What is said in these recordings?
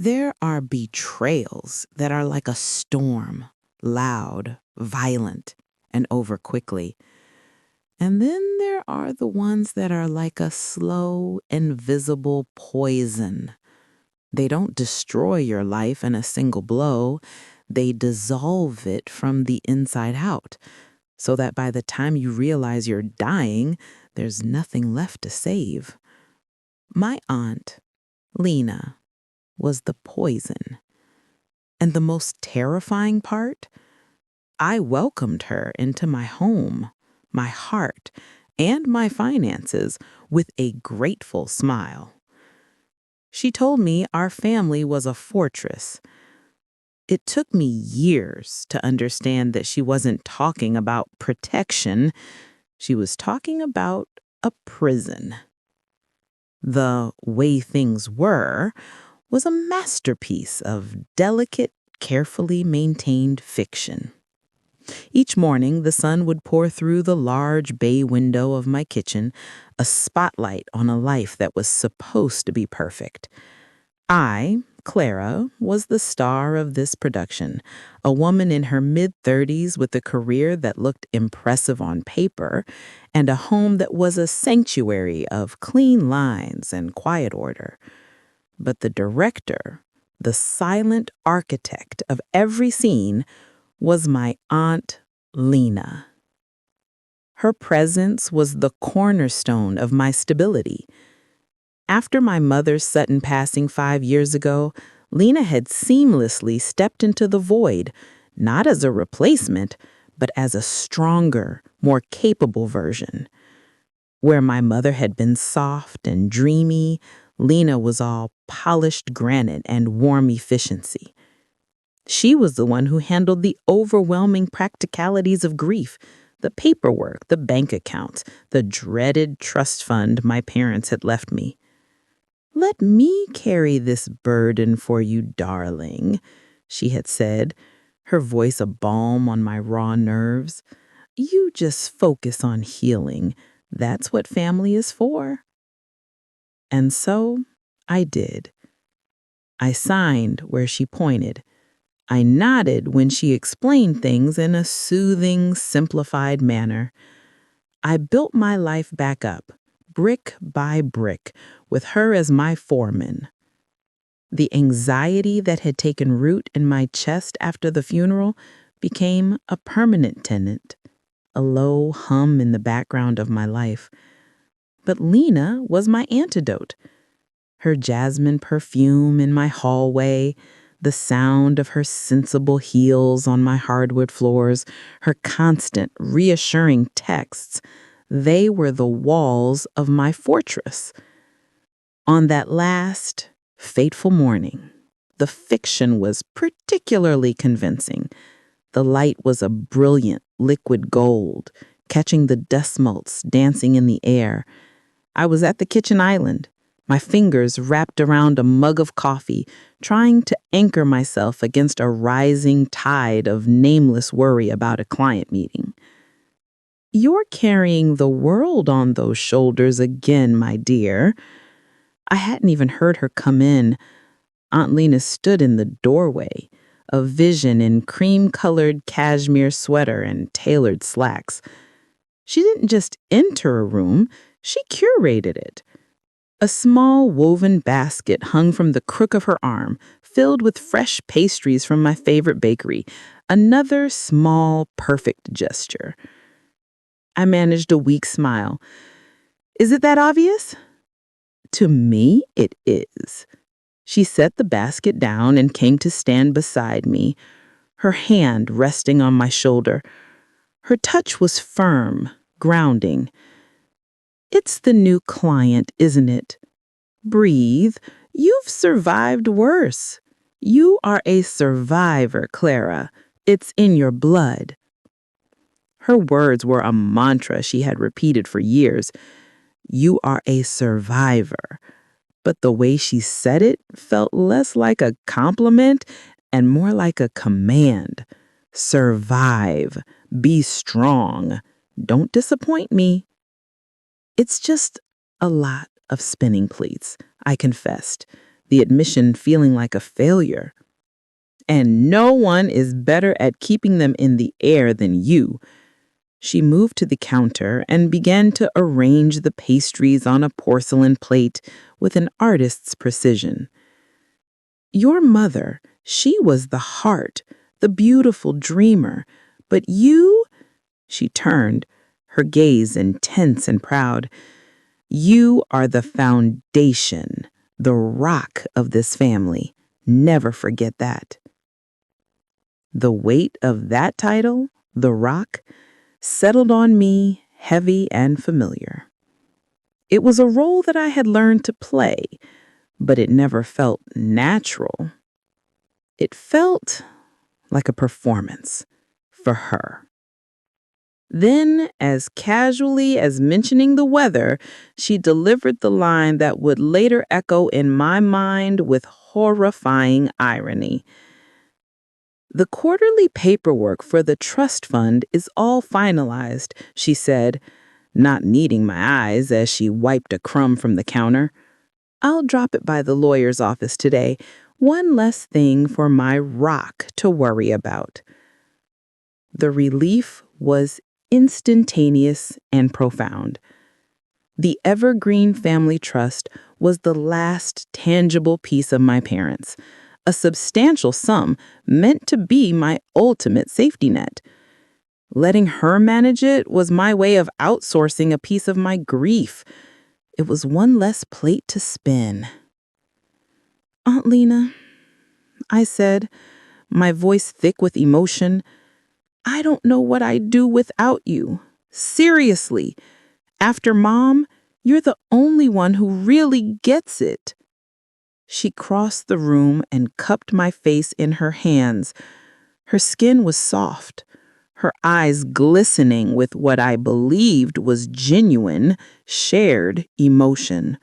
There are betrayals that are like a storm, loud, violent, and over quickly. And then there are the ones that are like a slow, invisible poison. They don't destroy your life in a single blow. They dissolve it from the inside out, so that by the time you realize you're dying, there's nothing left to save. My Aunt, Lena, was the poison. And the most terrifying part? I welcomed her into my home, my heart, and my finances with a grateful smile. She told me our family was a fortress. It took me years to understand that she wasn't talking about protection. She was talking about a prison. The Way Things Were was a masterpiece of delicate, carefully maintained fiction. Each morning, the sun would pour through the large bay window of my kitchen, a spotlight on a life that was supposed to be perfect. I, Clara, was the star of this production, a woman in her mid-30s with a career that looked impressive on paper and a home that was a sanctuary of clean lines and quiet order. But the director, the silent architect of every scene, was my Aunt Lena. Her presence was the cornerstone of my stability. After my mother's sudden passing 5 years ago, Lena had seamlessly stepped into the void, not as a replacement, but as a stronger, more capable version. Where my mother had been soft and dreamy, Lena was all polished granite and warm efficiency. She was the one who handled the overwhelming practicalities of grief, the paperwork, the bank accounts, the dreaded trust fund my parents had left me. "Let me carry this burden for you, darling," she had said, her voice a balm on my raw nerves. "You just focus on healing. That's what family is for." And so I did. I signed where she pointed. I nodded when she explained things in a soothing, simplified manner. I built my life back up, brick by brick, with her as my foreman. The anxiety that had taken root in my chest after the funeral became a permanent tenant, a low hum in the background of my life. But Lena was my antidote. Her jasmine perfume in my hallway, the sound of her sensible heels on my hardwood floors, her constant, reassuring texts, they were the walls of my fortress. On that last, fateful morning, the fiction was particularly convincing. The light was a brilliant liquid gold, catching the dust motes dancing in the air. I was at the kitchen island, my fingers wrapped around a mug of coffee, trying to anchor myself against a rising tide of nameless worry about a client meeting. "You're carrying the world on those shoulders again, my dear." I hadn't even heard her come in. Aunt Lena stood in the doorway, a vision in cream-colored cashmere sweater and tailored slacks. She didn't just enter a room, she curated it. A small woven basket hung from the crook of her arm, filled with fresh pastries from my favorite bakery. Another small, perfect gesture. I managed a weak smile. "Is it that obvious?" "To me, it is." She set the basket down and came to stand beside me, her hand resting on my shoulder. Her touch was firm, grounding. "It's the new client, isn't it? Breathe. You've survived worse. You are a survivor, Clara. It's in your blood." Her words were a mantra she had repeated for years. You are a survivor. But the way she said it felt less like a compliment and more like a command. Survive. Be strong. Don't disappoint me. "It's just a lot of spinning plates," I confessed. the admission feeling like a failure. And no one is better at keeping them in the air than you. She moved to the counter and began to arrange the pastries on a porcelain plate with an artist's precision. Your mother, she was the heart, the beautiful dreamer, but you, she turned, her gaze intense and proud. You are the foundation, the rock of this family. Never forget that. The weight of that title, The Rock, settled on me heavy and familiar. It was a role that I had learned to play, but it never felt natural. It felt like a performance for her. Then, as casually as mentioning the weather, she delivered the line that would later echo in my mind with horrifying irony. The quarterly paperwork for the trust fund is all finalized, she said, not needing my eyes as she wiped a crumb from the counter. I'll drop it by the lawyer's office today. One less thing for my rock to worry about. The relief was instantaneous and profound. The Evergreen Family Trust was the last tangible piece of my parents, a substantial sum meant to be my ultimate safety net. Letting her manage it was my way of outsourcing a piece of my grief. It was one less plate to spin. Aunt Lena, I said, my voice thick with emotion, I don't know what I'd do without you. Seriously, after Mom, you're the only one who really gets it. She crossed the room and cupped my face in her hands. Her skin was soft, her eyes glistening with what I believed was genuine, shared emotion.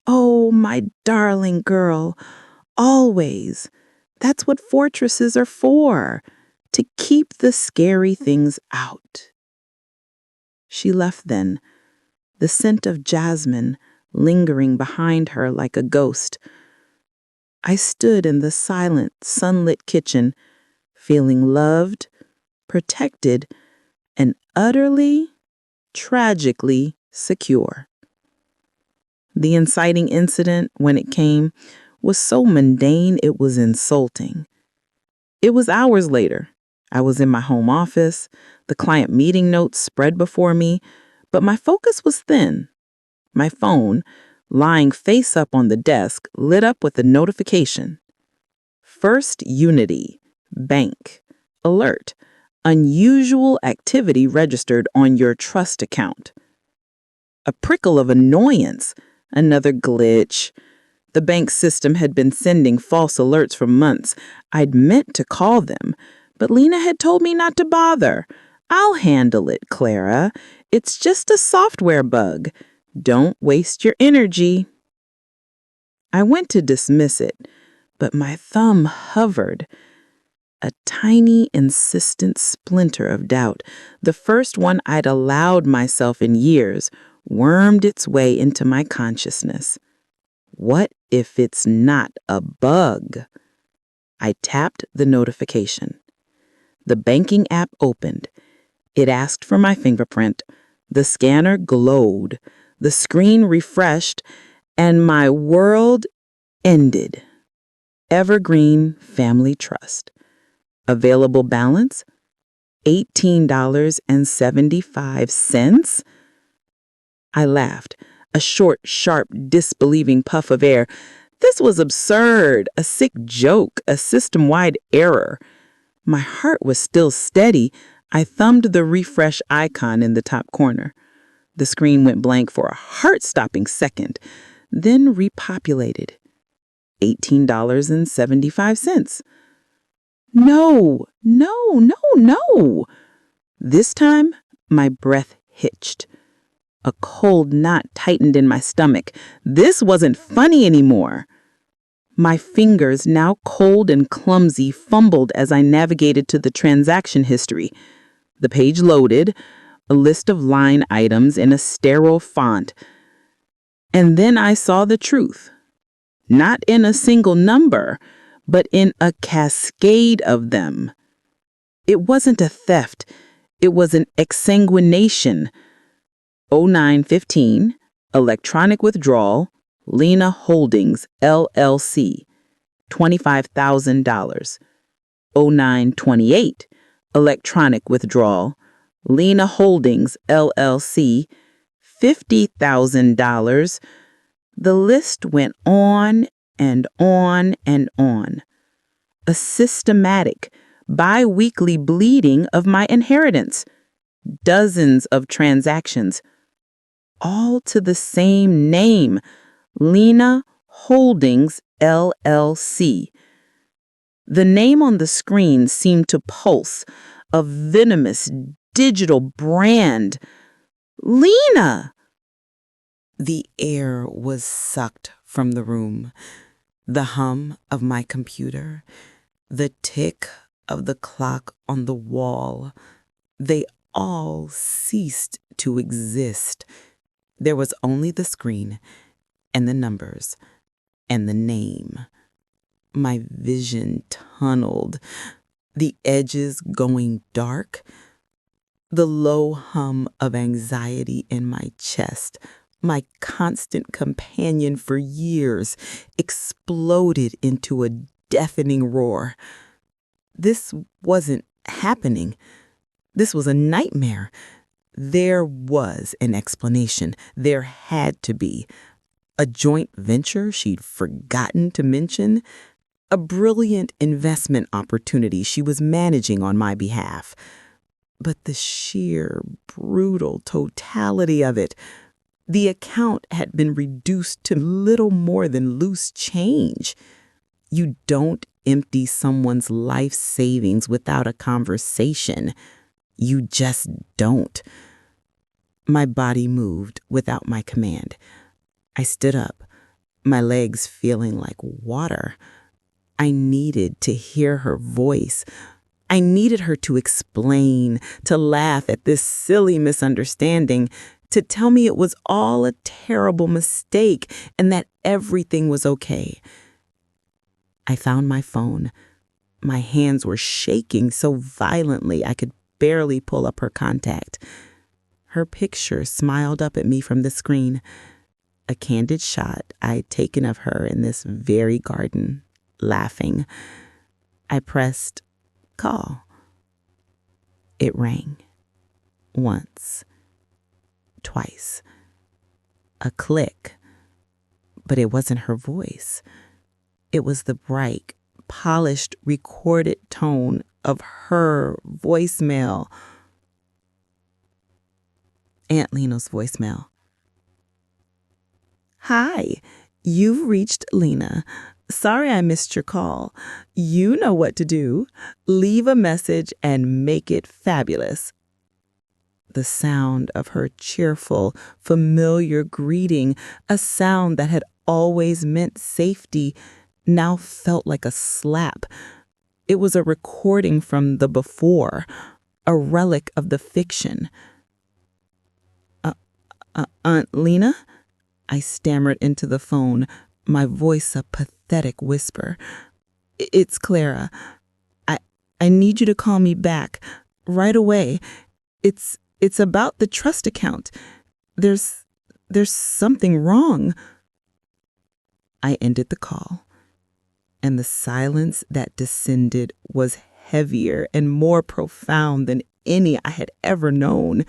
Oh, my darling girl, always. That's what fortresses are for, to keep the scary things out. She left then, the scent of jasmine lingering behind her like a ghost. I stood in the silent, sunlit kitchen, feeling loved, protected, and utterly, tragically secure. The inciting incident, when it came, was so mundane it was insulting. It was hours later. I was in my home office, the client meeting notes spread before me, but my focus was thin. My phone, lying face up on the desk, lit up with a notification. First Unity, Bank, Alert, unusual activity registered on your trust account. A prickle of annoyance, another glitch. The bank system had been sending false alerts for months. I'd meant to call them, but Lena had told me not to bother. I'll handle it, Clara. It's just a software bug. Don't waste your energy. I went to dismiss it, but my thumb hovered. A tiny, insistent splinter of doubt, the first one I'd allowed myself in years, wormed its way into my consciousness. What if it's not a bug? I tapped the notification. The banking app opened. It asked for my fingerprint. The scanner glowed. The screen refreshed, and my world ended. Evergreen Family Trust. Available balance, $18.75. I laughed, a short, sharp, disbelieving puff of air. This was absurd, a sick joke, a system-wide error. My heart was still steady. I thumbed the refresh icon in the top corner. The screen went blank for a heart-stopping second, then repopulated. $18.75. No, no, no, no. This time, my breath hitched. A cold knot tightened in my stomach. This wasn't funny anymore. My fingers, now cold and clumsy, fumbled as I navigated to the transaction history. The page loaded, a list of line items in a sterile font. And then I saw the truth. not in a single number, but in a cascade of them. It wasn't a theft, it was an exsanguination. 0915, electronic withdrawal, Lena Holdings, LLC, $25,000. 0928, electronic withdrawal, Lena Holdings, LLC, $50,000. The list went on and on and on. A systematic, bi-weekly bleeding of my inheritance. Dozens of transactions, all to the same name, Lena Holdings, LLC. The name on the screen seemed to pulse, a venomous digital brand. Lena! The air was sucked from the room. The hum of my computer, the tick of the clock on the wall, they all ceased to exist. There was only the screen and the numbers and the name. My vision tunneled, the edges going dark. The low hum of anxiety in my chest, my constant companion for years, exploded into a deafening roar. This wasn't happening. This was a nightmare. There was an explanation. There had to be. A joint venture she'd forgotten to mention. A brilliant investment opportunity she was managing on my behalf. But the sheer, brutal totality of it, the account had been reduced to little more than loose change. You don't empty someone's life savings without a conversation. You just don't. My body moved without my command. I stood up, my legs feeling like water. I needed to hear her voice. I needed her to explain, to laugh at this silly misunderstanding, to tell me it was all a terrible mistake and that everything was okay. I found my phone. My hands were shaking so violently I could barely pull up her contact. Her picture smiled up at me from the screen, a candid shot I'd taken of her in this very garden, laughing. I pressed call. It rang. Once. Twice. A click. But it wasn't her voice. It was the bright, polished, recorded tone of her voicemail. Aunt Lena's voicemail. Hi, you've reached Lena. Sorry I missed your call. You know what to do. Leave a message and make it fabulous. The sound of her cheerful, familiar greeting, a sound that had always meant safety, now felt like a slap. It was a recording from the before, a relic of the fiction. Aunt Lena? I stammered into the phone, my voice a pathetic whisper. It's Clara. I need you to call me back right away. It's about the trust account. There's something wrong. I ended the call, and the silence that descended was heavier and more profound than any I had ever known.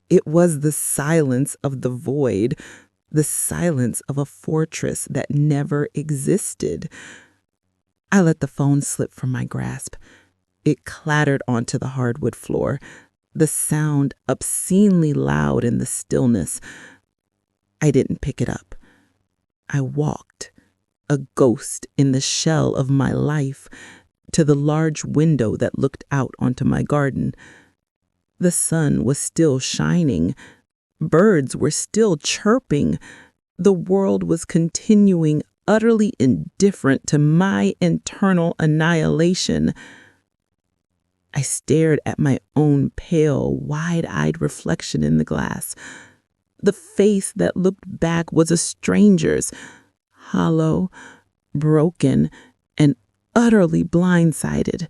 It was the silence of the void, the silence of a fortress that never existed. I let the phone slip from my grasp. It clattered onto the hardwood floor, the sound obscenely loud in the stillness. I didn't pick it up. I walked, a ghost in the shell of my life, to the large window that looked out onto my garden. The sun was still shining. Birds were still chirping. The world was continuing utterly indifferent to my internal annihilation. I stared at my own pale, wide-eyed reflection in the glass. The face that looked back was a stranger's, hollow, broken, and utterly blindsided.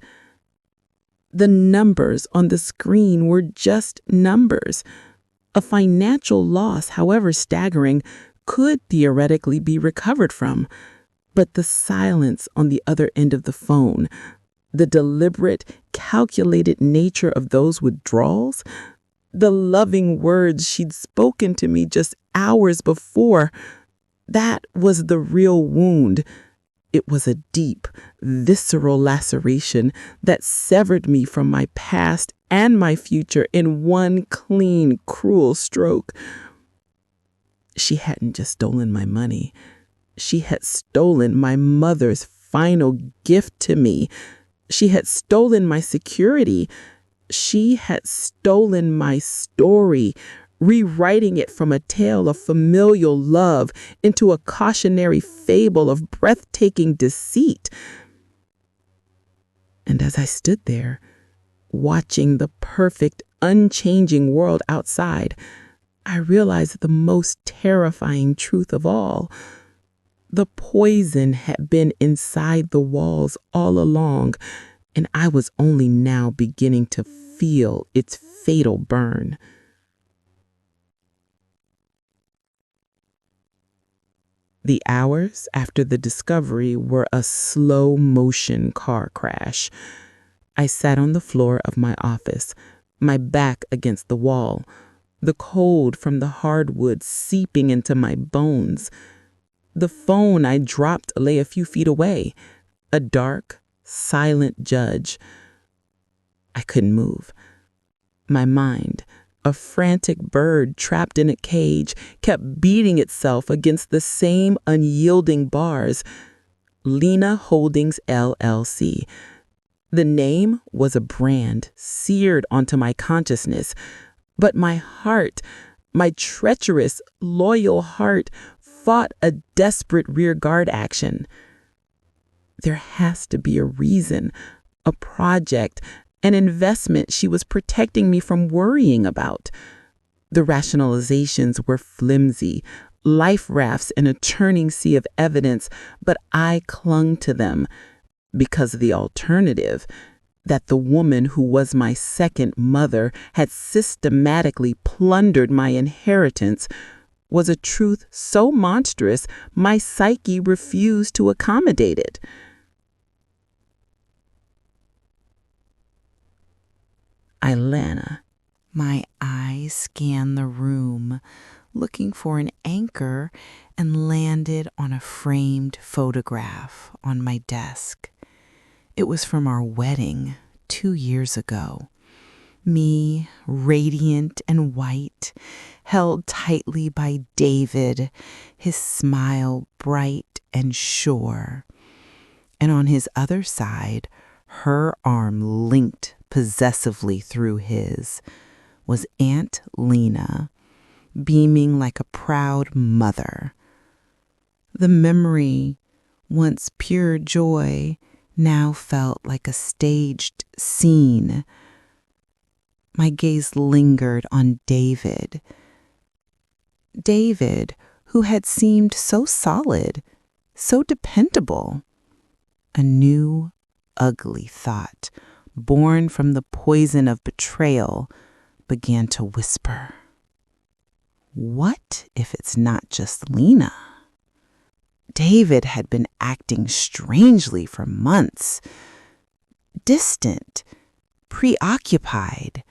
The numbers on the screen were just numbers. A financial loss, however staggering, could theoretically be recovered from. But the silence on the other end of the phone, the deliberate, calculated nature of those withdrawals, the loving words she'd spoken to me just hours before, that was the real wound. It was a deep, visceral laceration that severed me from my past and my future in one clean, cruel stroke. She hadn't just stolen my money. She had stolen my mother's final gift to me. She had stolen my security. She had stolen my story, rewriting it from a tale of familial love into a cautionary fable of breathtaking deceit. And as I stood there, watching the perfect, unchanging world outside, I realized the most terrifying truth of all. The poison had been inside the walls all along, and I was only now beginning to feel its fatal burn. The hours after the discovery were a slow-motion car crash. I sat on the floor of my office, my back against the wall, the cold from the hardwood seeping into my bones. The phone I dropped lay a few feet away, a dark, silent judge. I couldn't move. My mind, a frantic bird trapped in a cage, kept beating itself against the same unyielding bars. Lena Holdings, LLC. The name was a brand seared onto my consciousness, but my heart, my treacherous, loyal heart, fought a desperate rearguard action. There has to be a reason, a project, an investment she was protecting me from worrying about. The rationalizations were flimsy, life rafts in a churning sea of evidence, but I clung to them because the alternative, that the woman who was my second mother had systematically plundered my inheritance, was a truth so monstrous my psyche refused to accommodate it. Lena. My eyes scanned the room, looking for an anchor, and landed on a framed photograph on my desk. It was from our wedding 2 years ago. Me, radiant and white, held tightly by David, his smile bright and sure. And on his other side, her arm linked possessively through his, was Aunt Lena, beaming like a proud mother. The memory, once pure joy, now felt like a staged scene. My gaze lingered on David. David, who had seemed so solid, so dependable. A new, ugly thought, born from the poison of betrayal, began to whisper. What if it's not just Lena? David had been acting strangely for months, distant, preoccupied.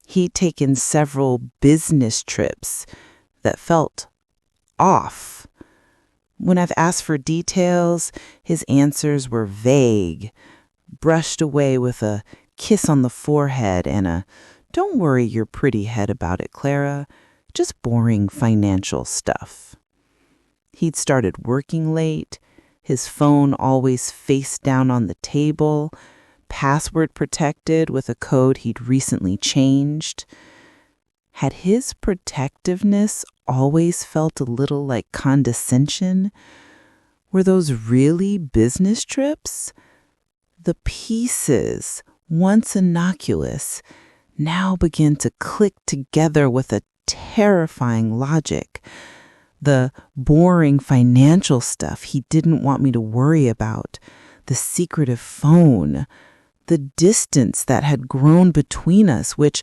He'd taken several business trips that felt off. When I've asked for details, his answers were vague, brushed away with a kiss on the forehead and a "Don't worry your pretty head about it, Clara, just boring financial stuff." He'd started working late, his phone always face down on the table, password protected with a code he'd recently changed. Had his protectiveness always felt a little like condescension? Were those really business trips? The pieces, once innocuous, now began to click together with a terrifying logic. The boring financial stuff he didn't want me to worry about, the secretive phone, the distance that had grown between us, which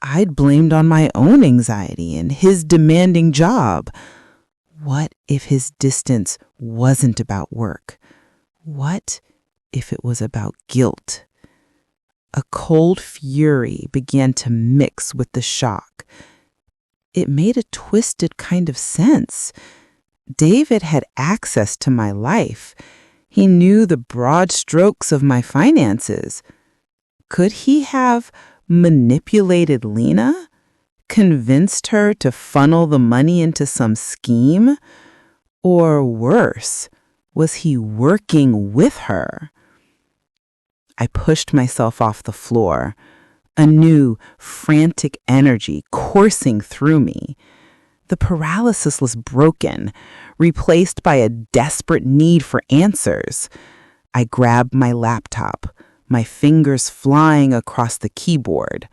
I'd blamed on my own anxiety and his demanding job. What if his distance wasn't about work? What if it was about guilt? A cold fury began to mix with the shock. It made a twisted kind of sense. David had access to my life. He knew the broad strokes of my finances. Could he have manipulated Lena? Convinced her to funnel the money into some scheme? Or worse, was he working with her? I pushed myself off the floor, a new, frantic energy coursing through me. The paralysis was broken, replaced by a desperate need for answers. I grabbed my laptop, my fingers flying across the keyboard.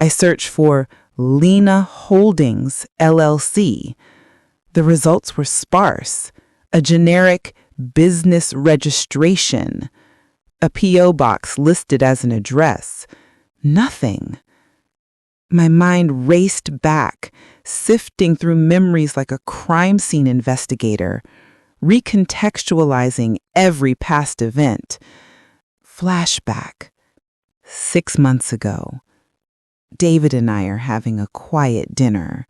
I searched for Lena Holdings, LLC. The results were sparse. A generic business registration. A P.O. box listed as an address. Nothing. My mind raced back, sifting through memories like a crime scene investigator, recontextualizing every past event. Flashback. 6 months ago. David and I are having a quiet dinner.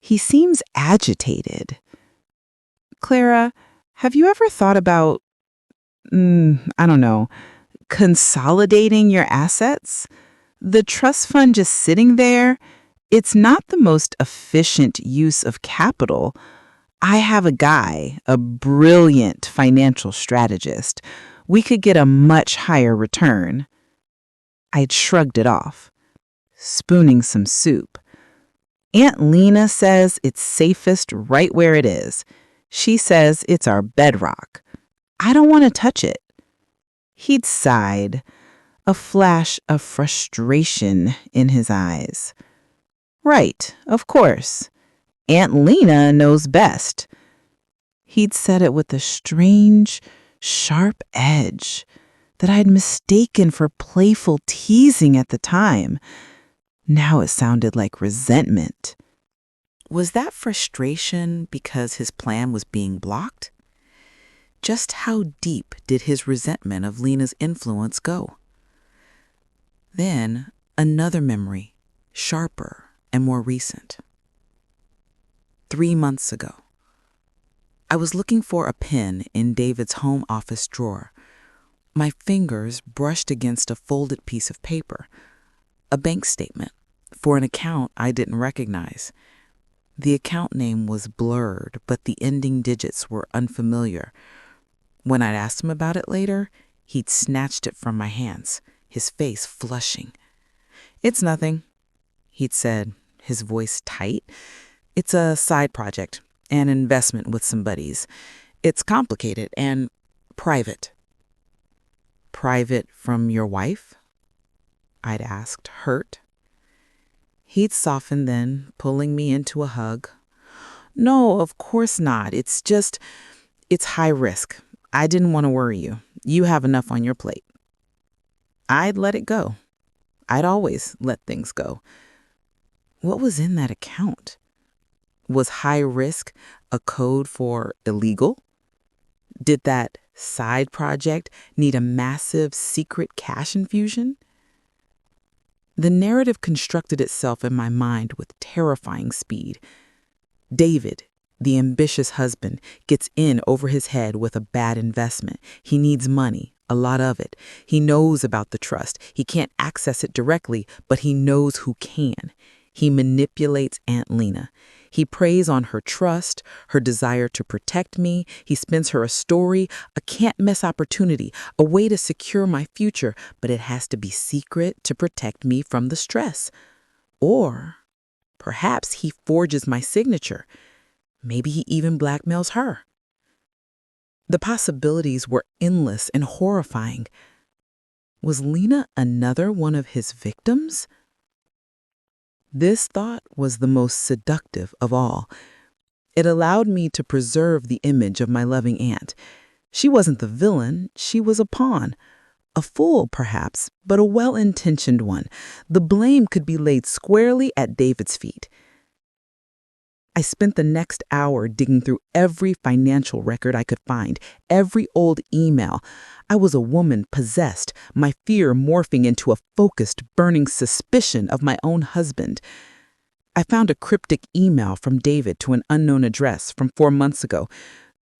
He seems agitated. Clara, have you ever thought about, consolidating your assets? The trust fund just sitting there, it's not the most efficient use of capital. I have a guy, a brilliant financial strategist. We could get a much higher return. I'd shrugged it off, spooning some soup. Aunt Lena says it's safest right where it is. She says it's our bedrock. I don't want to touch it. He'd sighed, a flash of frustration in his eyes. Right, of course. Aunt Lena knows best. He'd said it with a strange, sharp edge that I'd mistaken for playful teasing at the time. Now it sounded like resentment. Was that frustration because his plan was being blocked? Just how deep did his resentment of Lena's influence go? Then another memory, sharper and more recent. 3 months ago, I was looking for a pen in David's home office drawer. My fingers brushed against a folded piece of paper, a bank statement for an account I didn't recognize. The account name was blurred, but the ending digits were unfamiliar. When I'd asked him about it later, he'd snatched it from my hands, his face flushing. "It's nothing," he'd said, his voice tight. "It's a side project, an investment with some buddies. It's complicated and private." "Private from your wife?" I'd asked, hurt. He'd softened then, pulling me into a hug. "No, of course not. It's high risk. I didn't want to worry you. You have enough on your plate." I'd let it go. I'd always let things go. What was in that account? Was high risk a code for illegal? Did that side project need a massive secret cash infusion? The narrative constructed itself in my mind with terrifying speed. David, the ambitious husband, gets in over his head with a bad investment. He needs money, a lot of it. He knows about the trust. He can't access it directly, but he knows who can. He manipulates Aunt Lena. He preys on her trust, her desire to protect me. He spins her a story, a can't-miss opportunity, a way to secure my future, but it has to be secret to protect me from the stress. Or perhaps he forges my signature. Maybe he even blackmails her. The possibilities were endless and horrifying. Was Lena another one of his victims? This thought was the most seductive of all. It allowed me to preserve the image of my loving aunt. She wasn't the villain, she was a pawn. A fool, perhaps, but a well-intentioned one. The blame could be laid squarely at David's feet. I spent the next hour digging through every financial record I could find, every old email. I was a woman possessed, my fear morphing into a focused, burning suspicion of my own husband. I found a cryptic email from David to an unknown address from 4 months ago.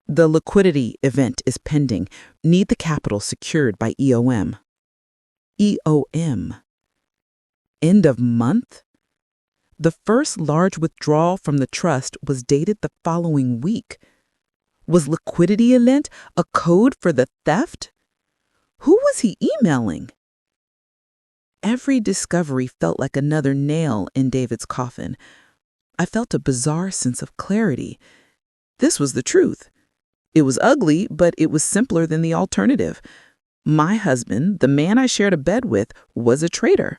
The liquidity event is pending. Need the capital secured by EOM. EOM. End of month? The first large withdrawal from the trust was dated the following week. Was liquidity event a code for the theft? Who was he emailing? Every discovery felt like another nail in David's coffin. I felt a bizarre sense of clarity. This was the truth. It was ugly, but it was simpler than the alternative. My husband, the man I shared a bed with, was a traitor.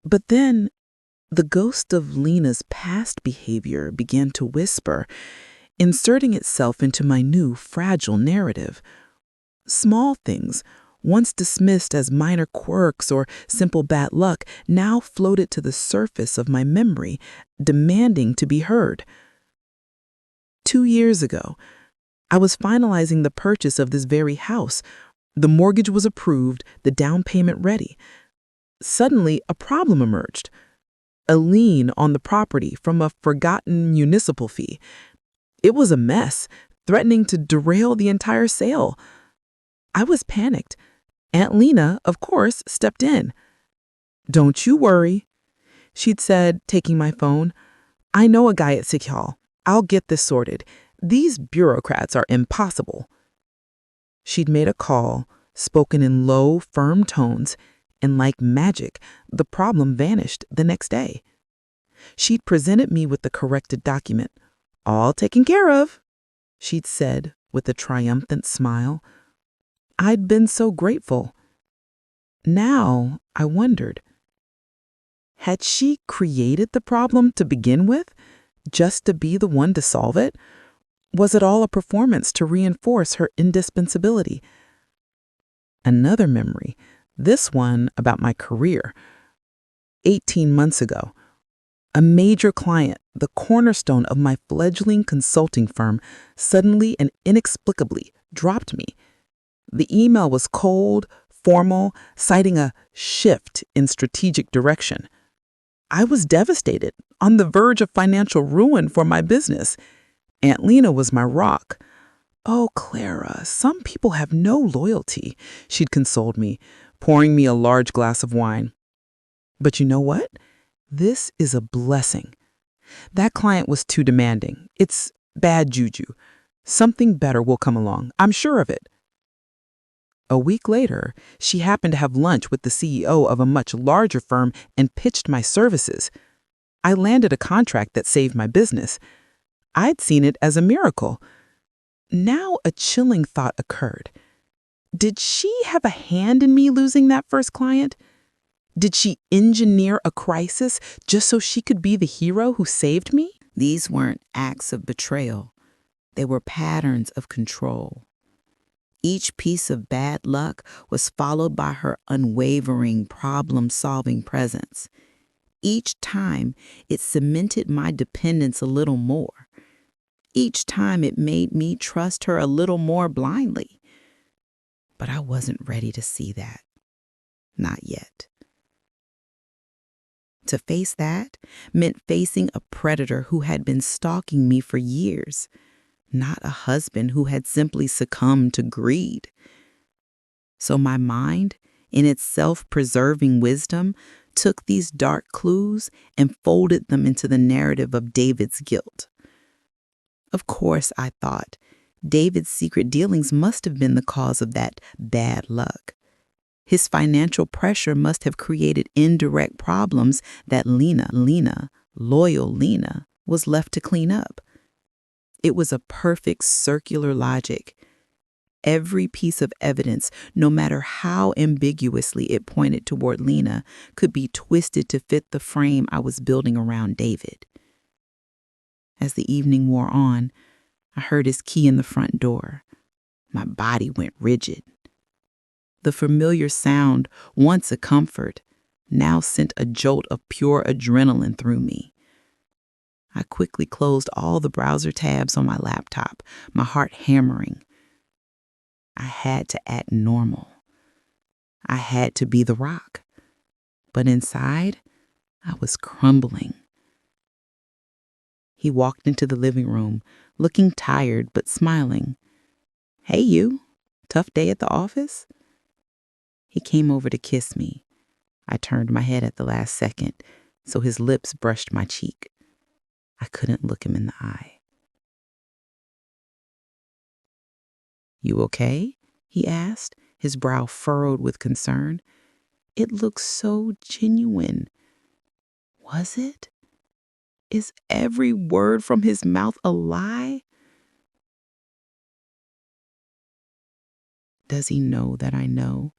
But then, the ghost of Lena's past behavior began to whisper, inserting itself into my new fragile narrative. Small things, once dismissed as minor quirks or simple bad luck, now floated to the surface of my memory, demanding to be heard. 2 years ago, I was finalizing the purchase of this very house. The mortgage was approved, the down payment ready. Suddenly, a problem emerged. A lien on the property from a forgotten municipal fee. It was a mess, threatening to derail the entire sale. I was panicked. Aunt Lena, of course, stepped in. "Don't you worry," she'd said, taking my phone. "I know a guy at City Hall. I'll get this sorted. These bureaucrats are impossible." She'd made a call, spoken in low, firm tones, and like magic, the problem vanished the next day. She'd presented me with the corrected document. "All taken care of," she'd said with a triumphant smile. I'd been so grateful. Now, I wondered, had she created the problem to begin with, just to be the one to solve it? Was it all a performance to reinforce her indispensability? Another memory, this one about my career. 18 months ago, a major client, the cornerstone of my fledgling consulting firm, suddenly and inexplicably dropped me. The email was cold, formal, citing a shift in strategic direction. I was devastated, on the verge of financial ruin for my business. Aunt Lena was my rock. "Oh, Clara, some people have no loyalty," she'd consoled me, pouring me a large glass of wine. "But you know what? This is a blessing. That client was too demanding. It's bad juju. Something better will come along. I'm sure of it." A week later, she happened to have lunch with the CEO of a much larger firm and pitched my services. I landed a contract that saved my business. I'd seen it as a miracle. Now a chilling thought occurred. Did she have a hand in me losing that first client? Did she engineer a crisis just so she could be the hero who saved me? These weren't acts of betrayal. They were patterns of control. Each piece of bad luck was followed by her unwavering problem-solving presence. Each time, it cemented my dependence a little more. Each time, it made me trust her a little more blindly. But I wasn't ready to see that. Not yet. To face that meant facing a predator who had been stalking me for years, not a husband who had simply succumbed to greed. So my mind, in its self-preserving wisdom, took these dark clues and folded them into the narrative of David's guilt. Of course, I thought, David's secret dealings must have been the cause of that bad luck. His financial pressure must have created indirect problems that loyal Lena, was left to clean up. It was a perfect circular logic. Every piece of evidence, no matter how ambiguously it pointed toward Lena, could be twisted to fit the frame I was building around David. As the evening wore on, I heard his key in the front door. My body went rigid. The familiar sound, once a comfort, now sent a jolt of pure adrenaline through me. I quickly closed all the browser tabs on my laptop, my heart hammering. I had to act normal. I had to be the rock. But inside, I was crumbling. He walked into the living room, looking tired but smiling. "Hey, you. Tough day at the office?" He came over to kiss me. I turned my head at the last second, so his lips brushed my cheek. I couldn't look him in the eye. "You okay?" he asked, his brow furrowed with concern. It looked so genuine. Was it? Is every word from his mouth a lie? Does he know that I know?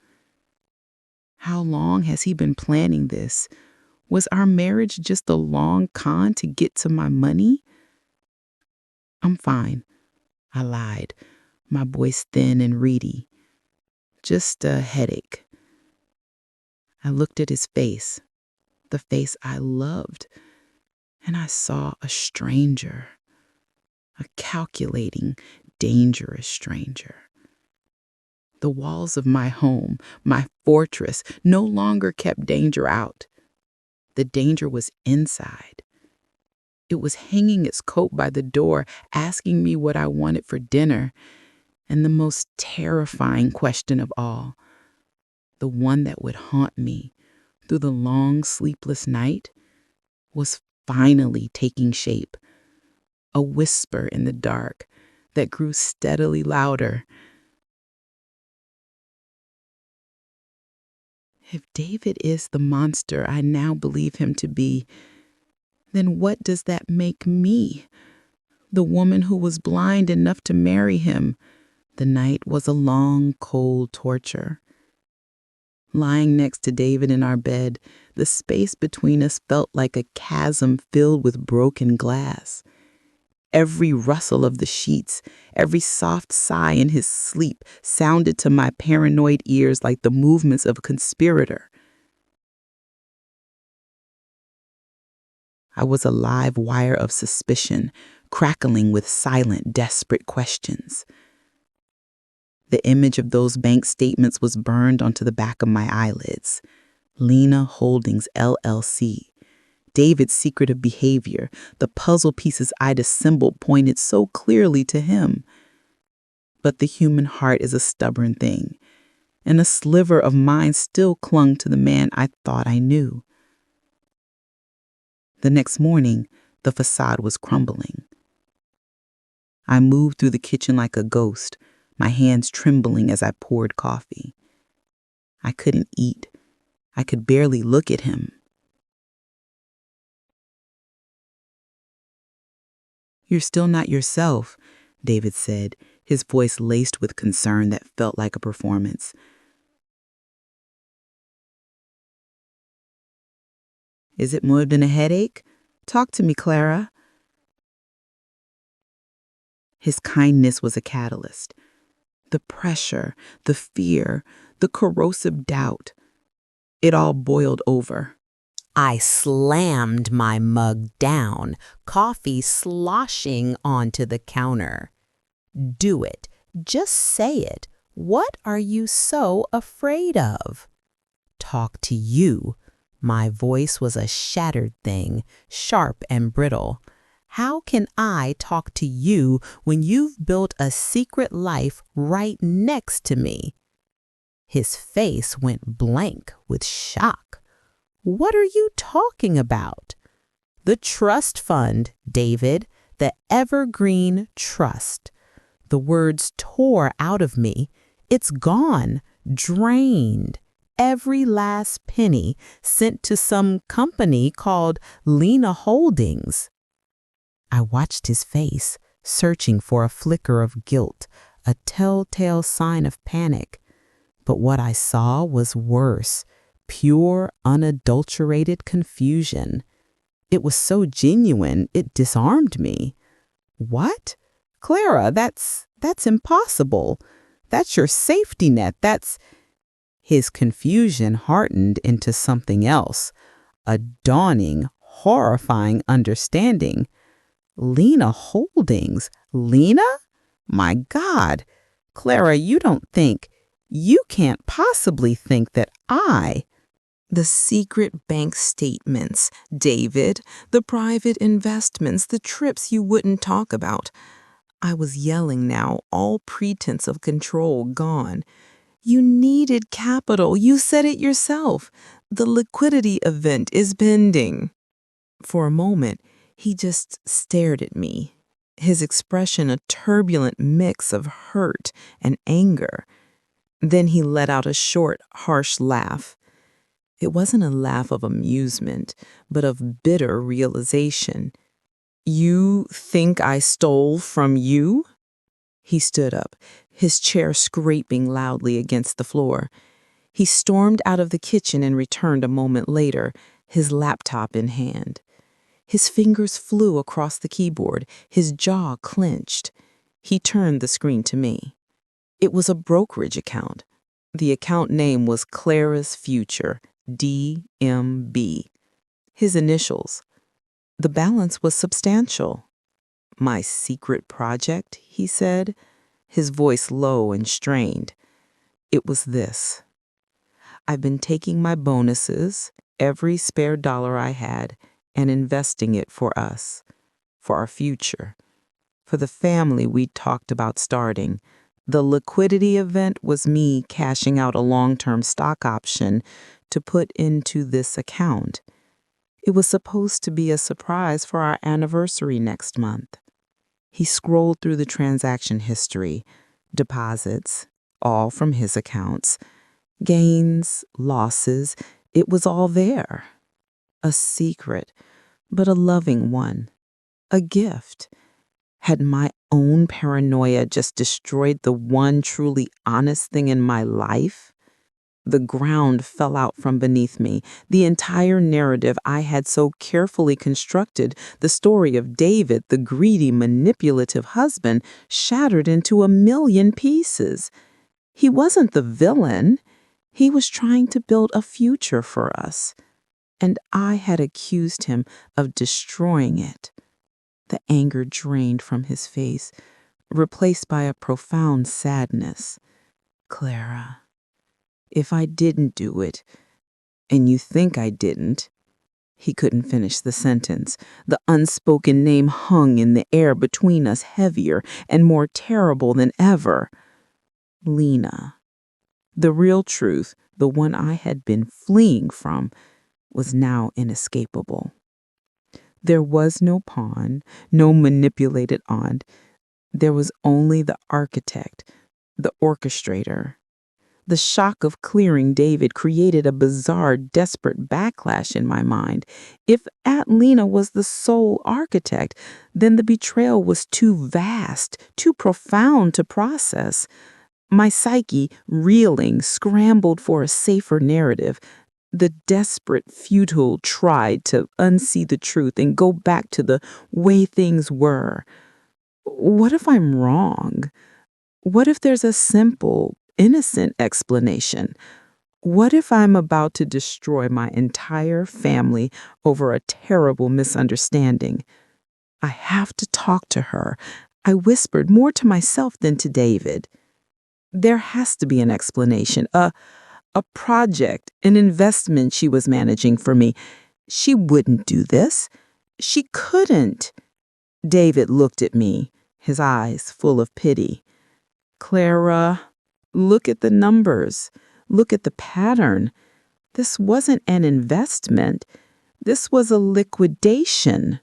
How long has he been planning this? Was our marriage just a long con to get to my money? "I'm fine," I lied, my voice thin and reedy. "Just a headache." I looked at his face, the face I loved, and I saw a stranger, a calculating, dangerous stranger. The walls of my home, my fortress, no longer kept danger out. The danger was inside. It was hanging its coat by the door, asking me what I wanted for dinner, and the most terrifying question of all, the one that would haunt me through the long, sleepless night, was finally taking shape. A whisper in the dark that grew steadily louder. If David is the monster I now believe him to be, then what does that make me? The woman who was blind enough to marry him. The night was a long, cold torture. Lying next to David in our bed, the space between us felt like a chasm filled with broken glass. Every rustle of the sheets, every soft sigh in his sleep sounded to my paranoid ears like the movements of a conspirator. I was a live wire of suspicion, crackling with silent, desperate questions. The image of those bank statements was burned onto the back of my eyelids. Lena Holdings, LLC. David's secretive behavior, the puzzle pieces I'd assembled pointed so clearly to him. But the human heart is a stubborn thing, and a sliver of mine still clung to the man I thought I knew. The next morning, the facade was crumbling. I moved through the kitchen like a ghost, my hands trembling as I poured coffee. I couldn't eat. I could barely look at him. "You're still not yourself," David said, his voice laced with concern that felt like a performance. "Is it more than a headache? Talk to me, Clara." His kindness was a catalyst. The pressure, the fear, the corrosive doubt, it all boiled over. I slammed my mug down, coffee sloshing onto the counter. "Do it. Just say it. What are you so afraid of?" "Talk to you." My voice was a shattered thing, sharp and brittle. "How can I talk to you when you've built a secret life right next to me?" His face went blank with shock. "What are you talking about?" "The trust fund, David, the evergreen trust." The words tore out of me. "It's gone, drained. Every last penny sent to some company called Lena Holdings." I watched his face, searching for a flicker of guilt, a telltale sign of panic. But what I saw was worse, pure, unadulterated confusion. It was so genuine, it disarmed me. What? Clara, that's impossible. That's your safety net. That's... His confusion hardened into something else, a dawning, horrifying understanding. Lena Holdings. Lena? My God. Clara, you can't possibly think that I... The secret bank statements, David, the private investments, the trips you wouldn't talk about. I was yelling now, all pretense of control gone. You needed capital. You said it yourself. The liquidity event is pending. For a moment, he just stared at me, his expression a turbulent mix of hurt and anger. Then he let out a short, harsh laugh. It wasn't a laugh of amusement, but of bitter realization. You think I stole from you? He stood up, his chair scraping loudly against the floor. He stormed out of the kitchen and returned a moment later, his laptop in hand. His fingers flew across the keyboard, his jaw clenched. He turned the screen to me. It was a brokerage account. The account name was Clara's Future, DMB. His initials. The balance was substantial. My secret project, he said, his voice low and strained. It was this. I've been taking my bonuses, every spare dollar I had, and investing it for us, for our future, for the family we talked about starting. The liquidity event was me cashing out a long-term stock option to put into this account. It was supposed to be a surprise for our anniversary next month. He scrolled through the transaction history, deposits, all from his accounts, gains, losses, it was all there. A secret, but a loving one. A gift. Had my own paranoia just destroyed the one truly honest thing in my life? The ground fell out from beneath me. The entire narrative I had so carefully constructed, the story of David, the greedy, manipulative husband, shattered into a million pieces. He wasn't the villain. He was trying to build a future for us. And I had accused him of destroying it. The anger drained from his face, replaced by a profound sadness. Clara, if I didn't do it, and you think I didn't... He couldn't finish the sentence. The unspoken name hung in the air between us, heavier and more terrible than ever. Lena. The real truth, the one I had been fleeing from, was now inescapable. There was no pawn, no manipulated aunt. There was only the architect, the orchestrator. The shock of clearing David created a bizarre, desperate backlash in my mind. If Aunt Lena was the sole architect, then the betrayal was too vast, too profound to process. My psyche, reeling, scrambled for a safer narrative. The desperate, futile tried to unsee the truth and go back to the way things were. What if I'm wrong? What if there's a simple, innocent explanation? What if I'm about to destroy my entire family over a terrible misunderstanding? I have to talk to her. I whispered more to myself than to David. There has to be an explanation, a project, an investment she was managing for me. She wouldn't do this. She couldn't. David looked at me, his eyes full of pity. Clara, look at the numbers. Look at the pattern. This wasn't an investment. This was a liquidation.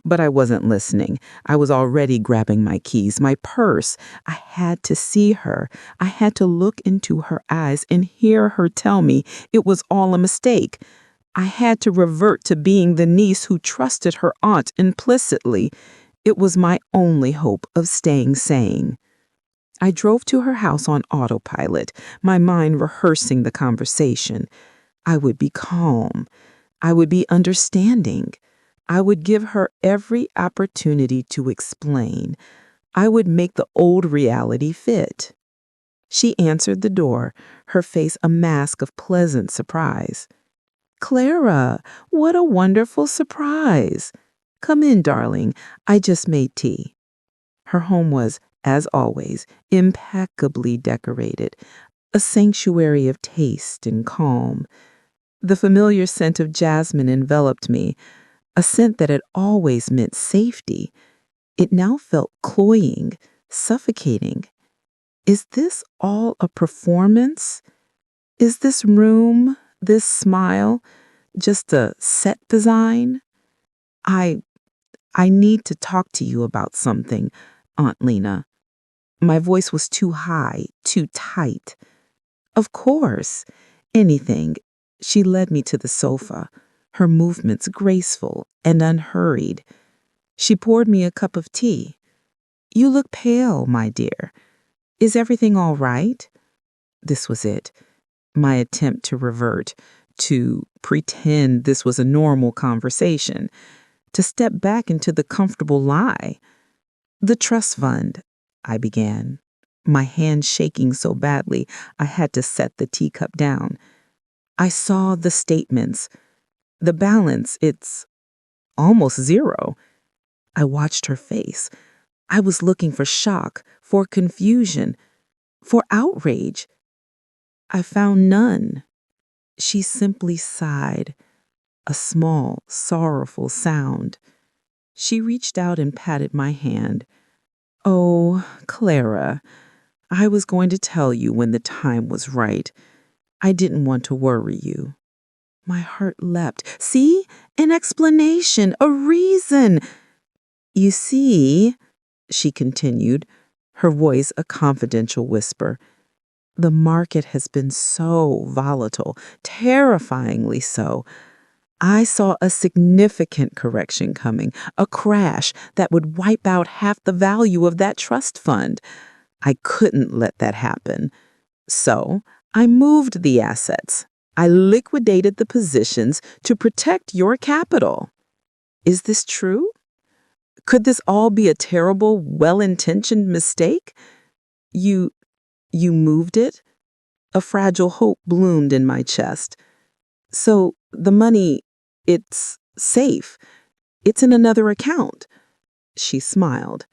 But I wasn't listening. I was already grabbing my keys, my purse. I had to see her. I had to look into her eyes and hear her tell me it was all a mistake. I had to revert to being the niece who trusted her aunt implicitly. It was my only hope of staying sane. I drove to her house on autopilot, my mind rehearsing the conversation. I would be calm. I would be understanding. I would give her every opportunity to explain. I would make the old reality fit. She answered the door, her face a mask of pleasant surprise. Clara, what a wonderful surprise. Come in, darling. I just made tea. Her home was, as always, impeccably decorated, a sanctuary of taste and calm. The familiar scent of jasmine enveloped me, a scent that had always meant safety. It now felt cloying, suffocating. Is this all a performance? Is this room, this smile, just a set design? I I need to talk to you about something, Aunt Lena. My voice was too high, too tight. Of course, anything. She led me to the sofa, her movements graceful and unhurried. She poured me a cup of tea. You look pale, my dear. Is everything all right? This was it. My attempt to revert, to pretend this was a normal conversation, to step back into the comfortable lie. The trust fund, I began, my hand shaking so badly I had to set the teacup down. I saw the statements. The balance, it's almost zero. I watched her face. I was looking for shock, for confusion, for outrage. I found none. She simply sighed, a small, sorrowful sound. She reached out and patted my hand. Oh, Clara, I was going to tell you when the time was right. I didn't want to worry you. My heart leapt. See? An explanation, a reason. You see, she continued, her voice a confidential whisper, the market has been so volatile, terrifyingly so. I saw a significant correction coming, a crash that would wipe out half the value of that trust fund. I couldn't let that happen. So I moved the assets. I liquidated the positions to protect your capital. Is this true? Could this all be a terrible, well-intentioned mistake? You moved it? A fragile hope bloomed in my chest. So the money, it's safe. It's in another account. She smiled,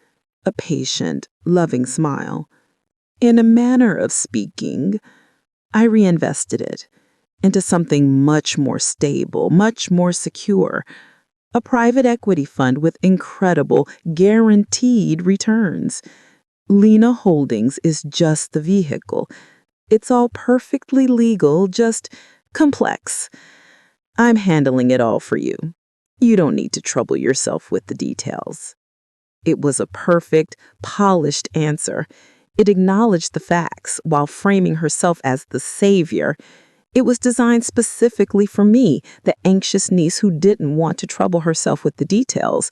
a patient, loving smile. In a manner of speaking, I reinvested it into something much more stable, much more secure, a private equity fund with incredible, guaranteed returns. Lena Holdings is just the vehicle. It's all perfectly legal, just complex. I'm handling it all for you. You don't need to trouble yourself with the details. It was a perfect, polished answer. It acknowledged the facts while framing herself as the savior. It was designed specifically for me, the anxious niece who didn't want to trouble herself with the details.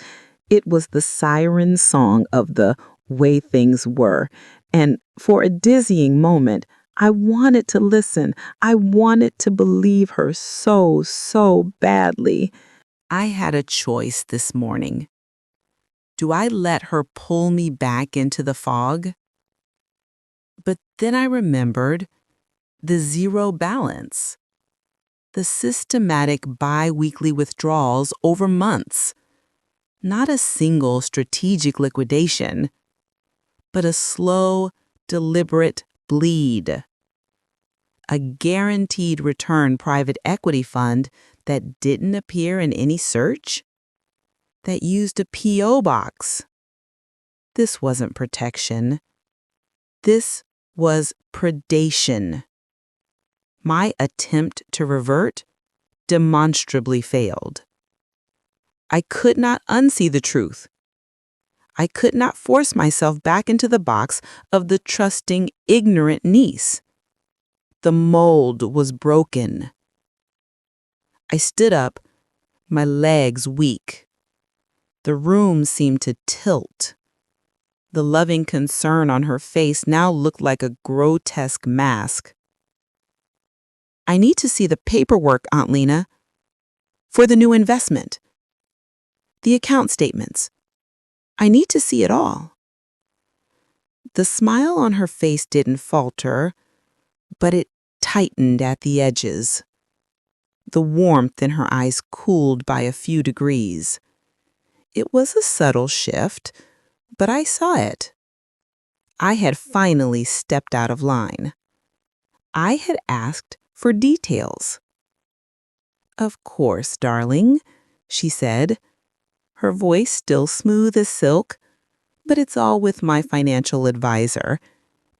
It was the siren song of the way things were. And for a dizzying moment, I wanted to listen. I wanted to believe her so, so badly. I had a choice this morning. Do I let her pull me back into the fog? But then I remembered the zero balance, the systematic bi-weekly withdrawals over months, not a single strategic liquidation, but a slow, deliberate bleed, a guaranteed return private equity fund that didn't appear in any search, that used a P.O. box. This wasn't protection. This was predation. My attempt to revert demonstrably failed. I could not unsee the truth. I could not force myself back into the box of the trusting, ignorant niece. The mold was broken. I stood up, my legs weak. The room seemed to tilt. The loving concern on her face now looked like a grotesque mask. I need to see the paperwork, Aunt Lena, for the new investment. The account statements. I need to see it all. The smile on her face didn't falter, but it tightened at the edges. The warmth in her eyes cooled by a few degrees. It was a subtle shift, but I saw it. I had finally stepped out of line. I had asked for details. Of course, darling, she said, her voice still smooth as silk, but it's all with my financial advisor.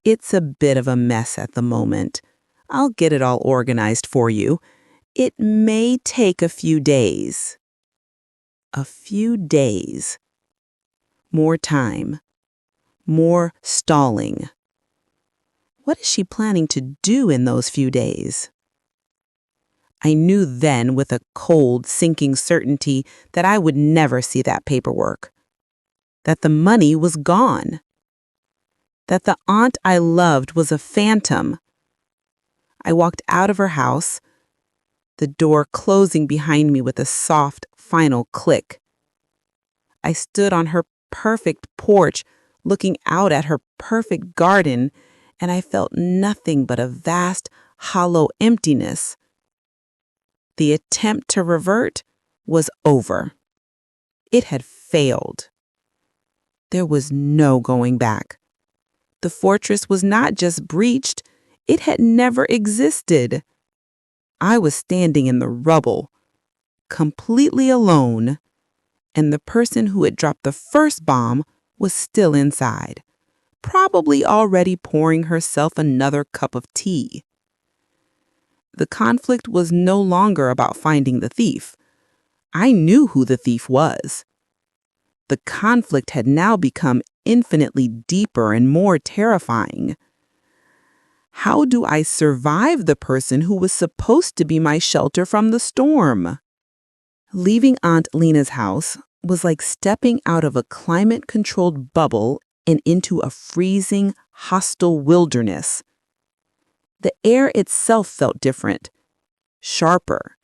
It's a bit of a mess at the moment. I'll get it all organized for you. It may take a few days. A few days. More time. More stalling. What is she planning to do in those few days? I knew then with a cold, sinking certainty that I would never see that paperwork. That the money was gone. That the aunt I loved was a phantom. I walked out of her house, the door closing behind me with a soft, final click. I stood on her perfect porch, looking out at her perfect garden, and I felt nothing but a vast, hollow emptiness. The attempt to revert was over. It had failed. There was no going back. The fortress was not just breached, it had never existed. I was standing in the rubble, completely alone, and the person who had dropped the first bomb was still inside, probably already pouring herself another cup of tea. The conflict was no longer about finding the thief. I knew who the thief was. The conflict had now become infinitely deeper and more terrifying. How do I survive the person who was supposed to be my shelter from the storm? Leaving Aunt Lena's house was like stepping out of a climate-controlled bubble and into a freezing, hostile wilderness. The air itself felt different, sharper,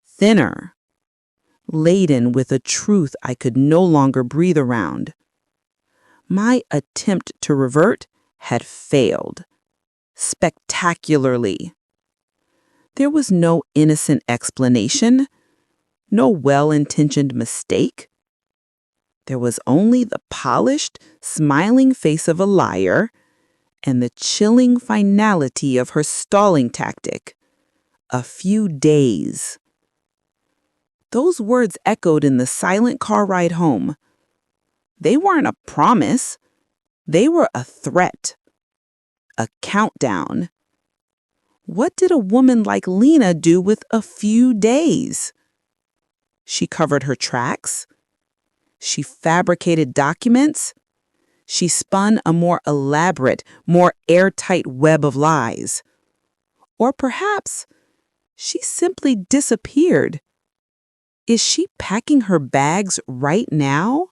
thinner, laden with a truth I could no longer breathe around. My attempt to revert had failed, spectacularly. There was no innocent explanation, no well-intentioned mistake. There was only the polished, smiling face of a liar and the chilling finality of her stalling tactic. A few days. Those words echoed in the silent car ride home. They weren't a promise. They were a threat. A countdown. What did a woman like Lena do with a few days? She covered her tracks. She fabricated documents. She spun a more elaborate, more airtight web of lies. Or perhaps she simply disappeared. Is she packing her bags right now?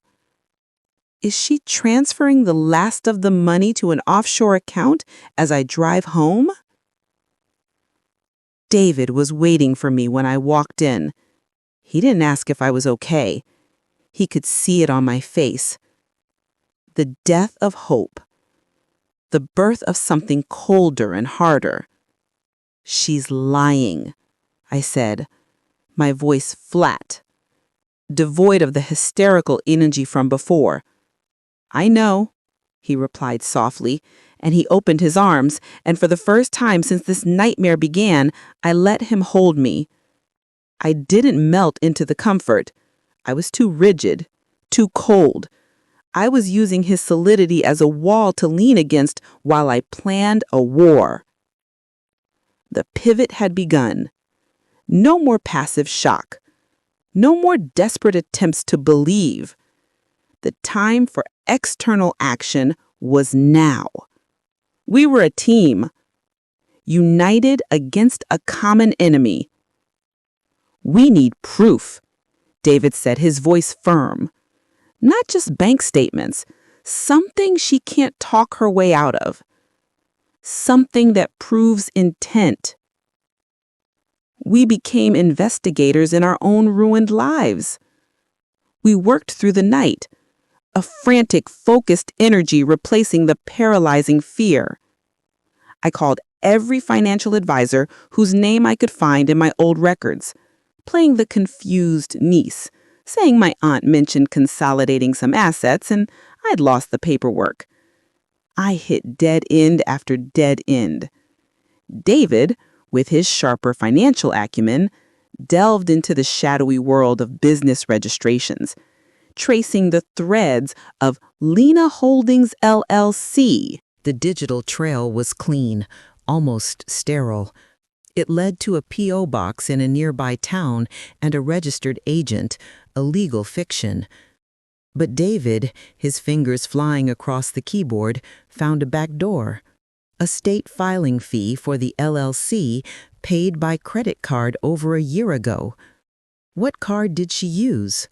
Is she transferring the last of the money to an offshore account as I drive home? David was waiting for me when I walked in. He didn't ask if I was okay. He could see it on my face. The death of hope. The birth of something colder and harder. She's lying, I said, my voice flat, devoid of the hysterical energy from before. I know, he replied softly, and he opened his arms, and for the first time since this nightmare began, I let him hold me. I didn't melt into the comfort. I was too rigid, too cold. I was using his solidity as a wall to lean against while I planned a war. The pivot had begun. No more passive shock. No more desperate attempts to believe. The time for external action was now. We were a team, united against a common enemy. We need proof, David said, his voice firm. Not just bank statements, something she can't talk her way out of. Something that proves intent. We became investigators in our own ruined lives. We worked through the night, a frantic, focused energy replacing the paralyzing fear. I called every financial advisor whose name I could find in my old records, playing the confused niece, saying my aunt mentioned consolidating some assets and I'd lost the paperwork. I hit dead end after dead end. David, with his sharper financial acumen, delved into the shadowy world of business registrations, tracing the threads of Lena Holdings LLC. The digital trail was clean, almost sterile. It led to a P.O. box in a nearby town and a registered agent, a legal fiction. But David, his fingers flying across the keyboard, found a back door. A state filing fee for the LLC paid by credit card over a year ago. What card did she use?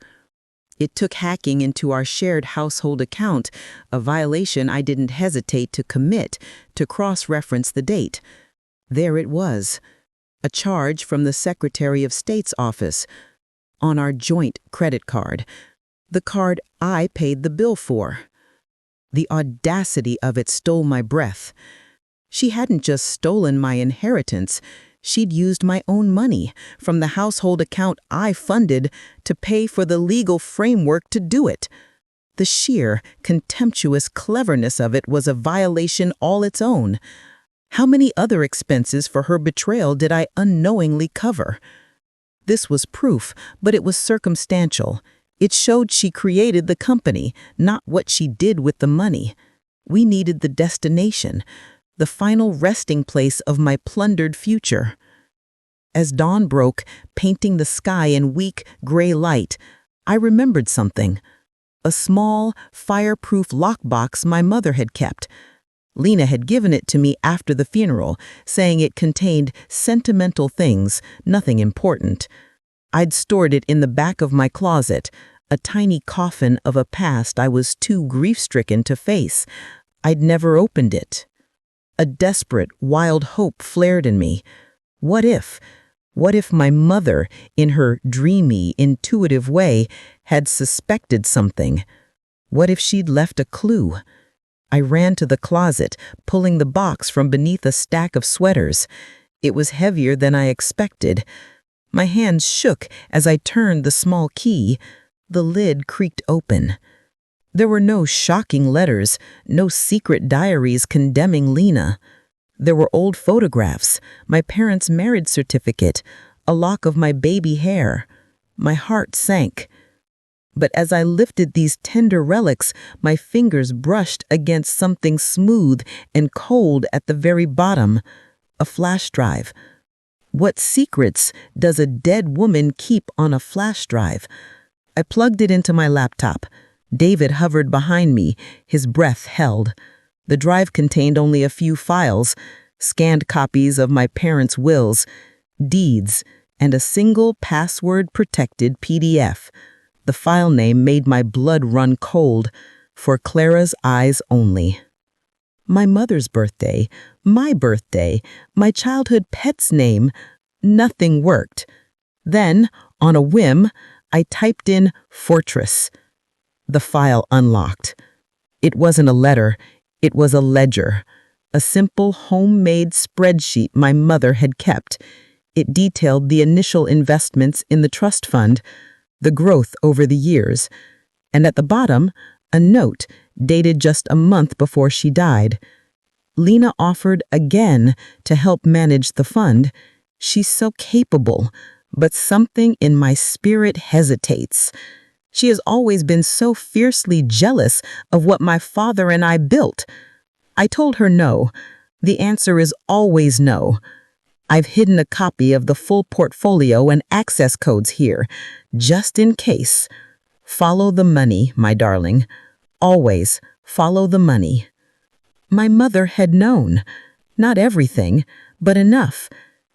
It took hacking into our shared household account, a violation I didn't hesitate to commit, to cross-reference the date. There it was, a charge from the Secretary of State's office, on our joint credit card, the card I paid the bill for. The audacity of it stole my breath. She hadn't just stolen my inheritance, she'd used my own money from the household account I funded to pay for the legal framework to do it. The sheer, contemptuous cleverness of it was a violation all its own. How many other expenses for her betrayal did I unknowingly cover? This was proof, but it was circumstantial. It showed she created the company, not what she did with the money. We needed the destination, the final resting place of my plundered future. As dawn broke, painting the sky in weak, gray light, I remembered something. A small, fireproof lockbox my mother had kept. Lena had given it to me after the funeral, saying it contained sentimental things, nothing important. I'd stored it in the back of my closet, a tiny coffin of a past I was too grief-stricken to face. I'd never opened it. A desperate, wild hope flared in me. What if my mother, in her dreamy, intuitive way, had suspected something? What if she'd left a clue? I ran to the closet, pulling the box from beneath a stack of sweaters. It was heavier than I expected. My hands shook as I turned the small key. The lid creaked open. There were no shocking letters, no secret diaries condemning Lena. There were old photographs, my parents' marriage certificate, a lock of my baby hair. My heart sank. But as I lifted these tender relics, my fingers brushed against something smooth and cold at the very bottom, a flash drive. What secrets does a dead woman keep on a flash drive? I plugged it into my laptop. David hovered behind me, his breath held. The drive contained only a few files, scanned copies of my parents' wills, deeds, and a single password-protected PDF. The file name made my blood run cold, for Clara's eyes only. My mother's birthday, my childhood pet's name, nothing worked. Then, on a whim, I typed in Fortress. The file unlocked. It wasn't a letter, it was a ledger, a simple homemade spreadsheet my mother had kept. It detailed the initial investments in the trust fund, the growth over the years, and at the bottom, a note dated just a month before she died. Lena offered again to help manage the fund. She's so capable, but something in my spirit hesitates. She has always been so fiercely jealous of what my father and I built. I told her no. The answer is always no. I've hidden a copy of the full portfolio and access codes here, just in case. Follow the money, my darling. Always follow the money. My mother had known. Not everything, but enough.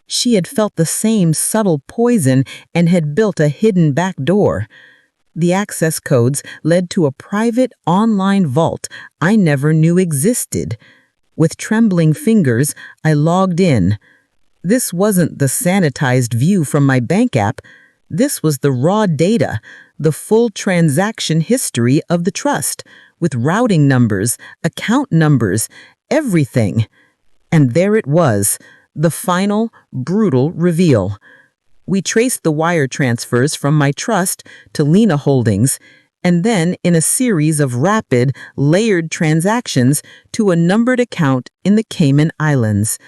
She had felt the same subtle poison and had built a hidden back door. The access codes led to a private online vault I never knew existed. With trembling fingers, I logged in. This wasn't the sanitized view from my bank app. This was the raw data, the full transaction history of the trust, with routing numbers, account numbers, everything. And there it was, the final, brutal reveal. We traced the wire transfers from my trust to Lena Holdings, and then in a series of rapid, layered transactions to a numbered account in the Cayman Islands.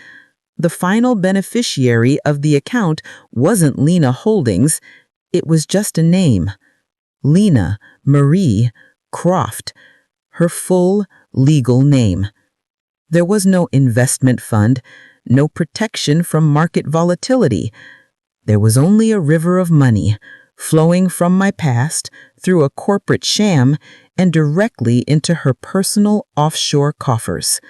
The final beneficiary of the account wasn't Lena Holdings, it was just a name. Lena Marie Croft, her full legal name. There was no investment fund, no protection from market volatility. There was only a river of money flowing from my past through a corporate sham and directly into her personal offshore coffers.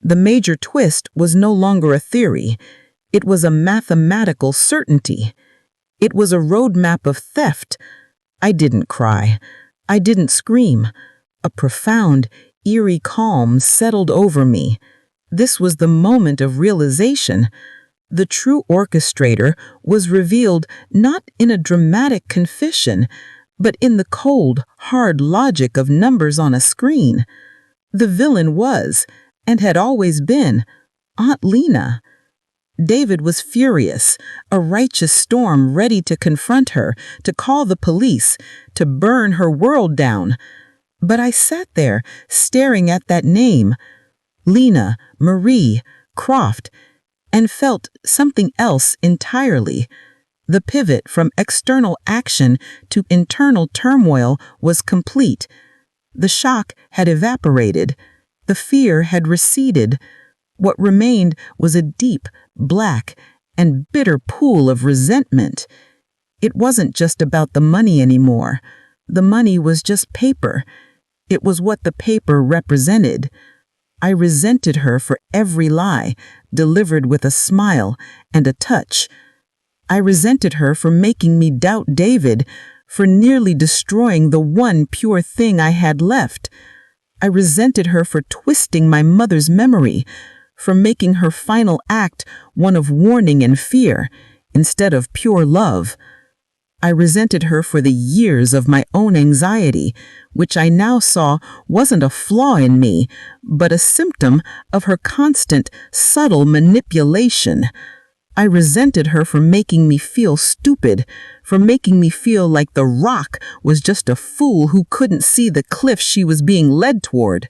The major twist was no longer a theory. It was a mathematical certainty. It was a roadmap of theft. I didn't cry. I didn't scream. A profound, eerie calm settled over me. This was the moment of realization. The true orchestrator was revealed not in a dramatic confession, but in the cold, hard logic of numbers on a screen. The villain was, and had always been, Aunt Lena. David was furious, a righteous storm ready to confront her, to call the police, to burn her world down. But I sat there, staring at that name, Lena Marie Croft, and felt something else entirely. The pivot from external action to internal turmoil was complete. The shock had evaporated. The fear had receded. What remained was a deep, black, and bitter pool of resentment. It wasn't just about the money anymore. The money was just paper. It was what the paper represented. I resented her for every lie, delivered with a smile and a touch. I resented her for making me doubt David, for nearly destroying the one pure thing I had left. I resented her for twisting my mother's memory, for making her final act one of warning and fear, instead of pure love. I resented her for the years of my own anxiety, which I now saw wasn't a flaw in me, but a symptom of her constant, subtle manipulation. I resented her for making me feel stupid, for making me feel like the Rock was just a fool who couldn't see the cliff she was being led toward.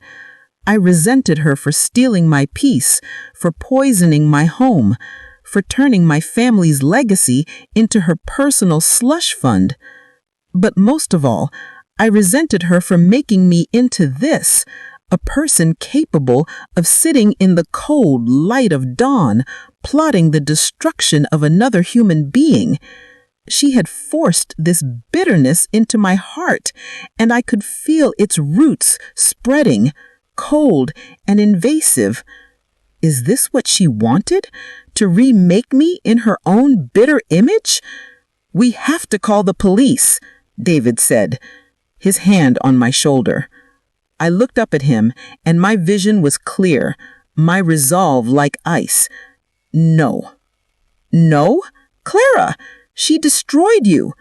I resented her for stealing my peace, for poisoning my home, for turning my family's legacy into her personal slush fund. But most of all, I resented her for making me into this, a person capable of sitting in the cold light of dawn, plotting the destruction of another human being. She had forced this bitterness into my heart, and I could feel its roots spreading, cold and invasive. Is this what she wanted? To remake me in her own bitter image? "We have to call the police," David said, his hand on my shoulder. I looked up at him, and my vision was clear, my resolve like ice. No. No? Clara, she destroyed you.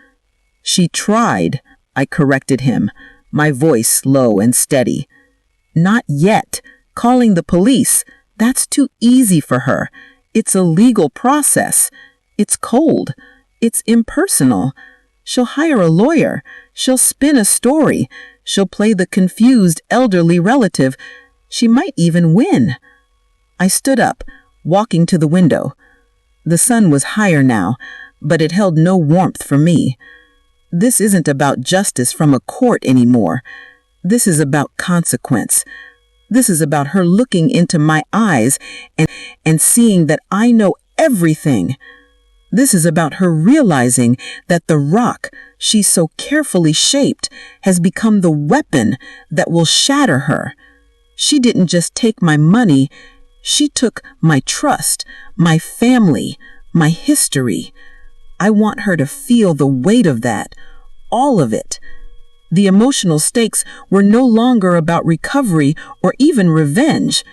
She tried, I corrected him, my voice low and steady. Not yet. Calling the police, that's too easy for her. It's a legal process. It's cold. It's impersonal. She'll hire a lawyer. She'll spin a story. She'll play the confused elderly relative. She might even win. I stood up, walking to the window. The sun was higher now, but it held no warmth for me. This isn't about justice from a court anymore. This is about consequence. This is about her looking into my eyes and seeing that I know everything. This is about her realizing that the rock she so carefully shaped has become the weapon that will shatter her. She didn't just take my money, she took my trust, my family, my history. I want her to feel the weight of that, all of it. The emotional stakes were no longer about recovery or even revenge.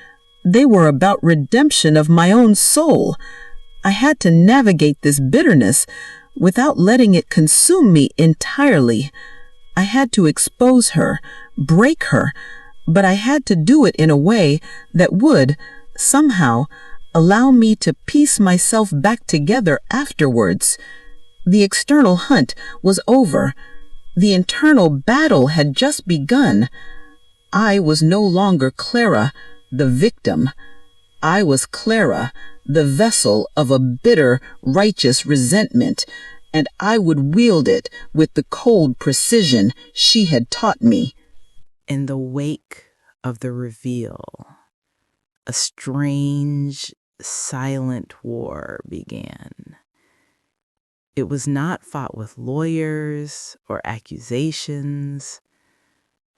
They were about redemption of my own soul. I had to navigate this bitterness without letting it consume me entirely. I had to expose her, break her, but I had to do it in a way that would, somehow, allow me to piece myself back together afterwards. The external hunt was over. The internal battle had just begun. I was no longer Clara, the victim. I was Clara, the vessel of a bitter, righteous resentment, and I would wield it with the cold precision she had taught me. In the wake of the reveal, a strange, silent war began. It was not fought with lawyers or accusations,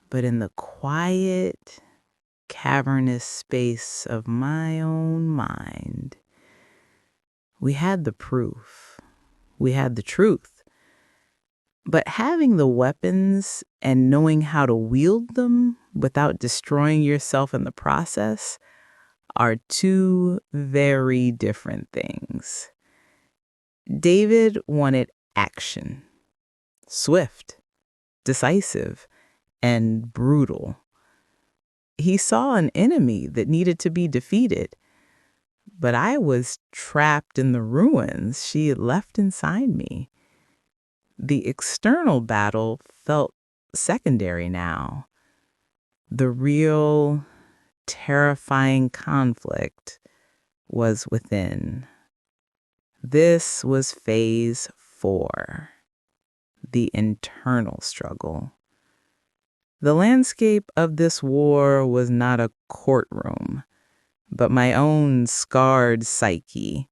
but in the quiet, cavernous space of my own mind. We had the proof. We had the truth. But having the weapons and knowing how to wield them without destroying yourself in the process are two very different things. David wanted action, swift, decisive, and brutal. He saw an enemy that needed to be defeated, but I was trapped in the ruins she had left inside me. The external battle felt secondary now. The real, terrifying conflict was within. This was phase 4, the internal struggle. The landscape of this war was not a courtroom, but my own scarred psyche,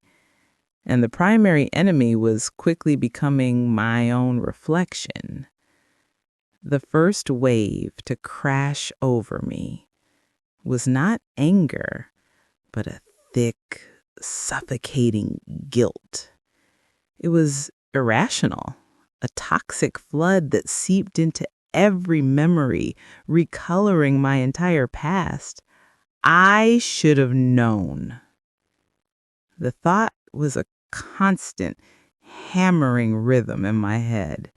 and the primary enemy was quickly becoming my own reflection. The first wave to crash over me was not anger, but a thick, suffocating guilt. It was irrational, a toxic flood that seeped into every memory, recoloring my entire past. I should have known. The thought was a constant, hammering rhythm in my head.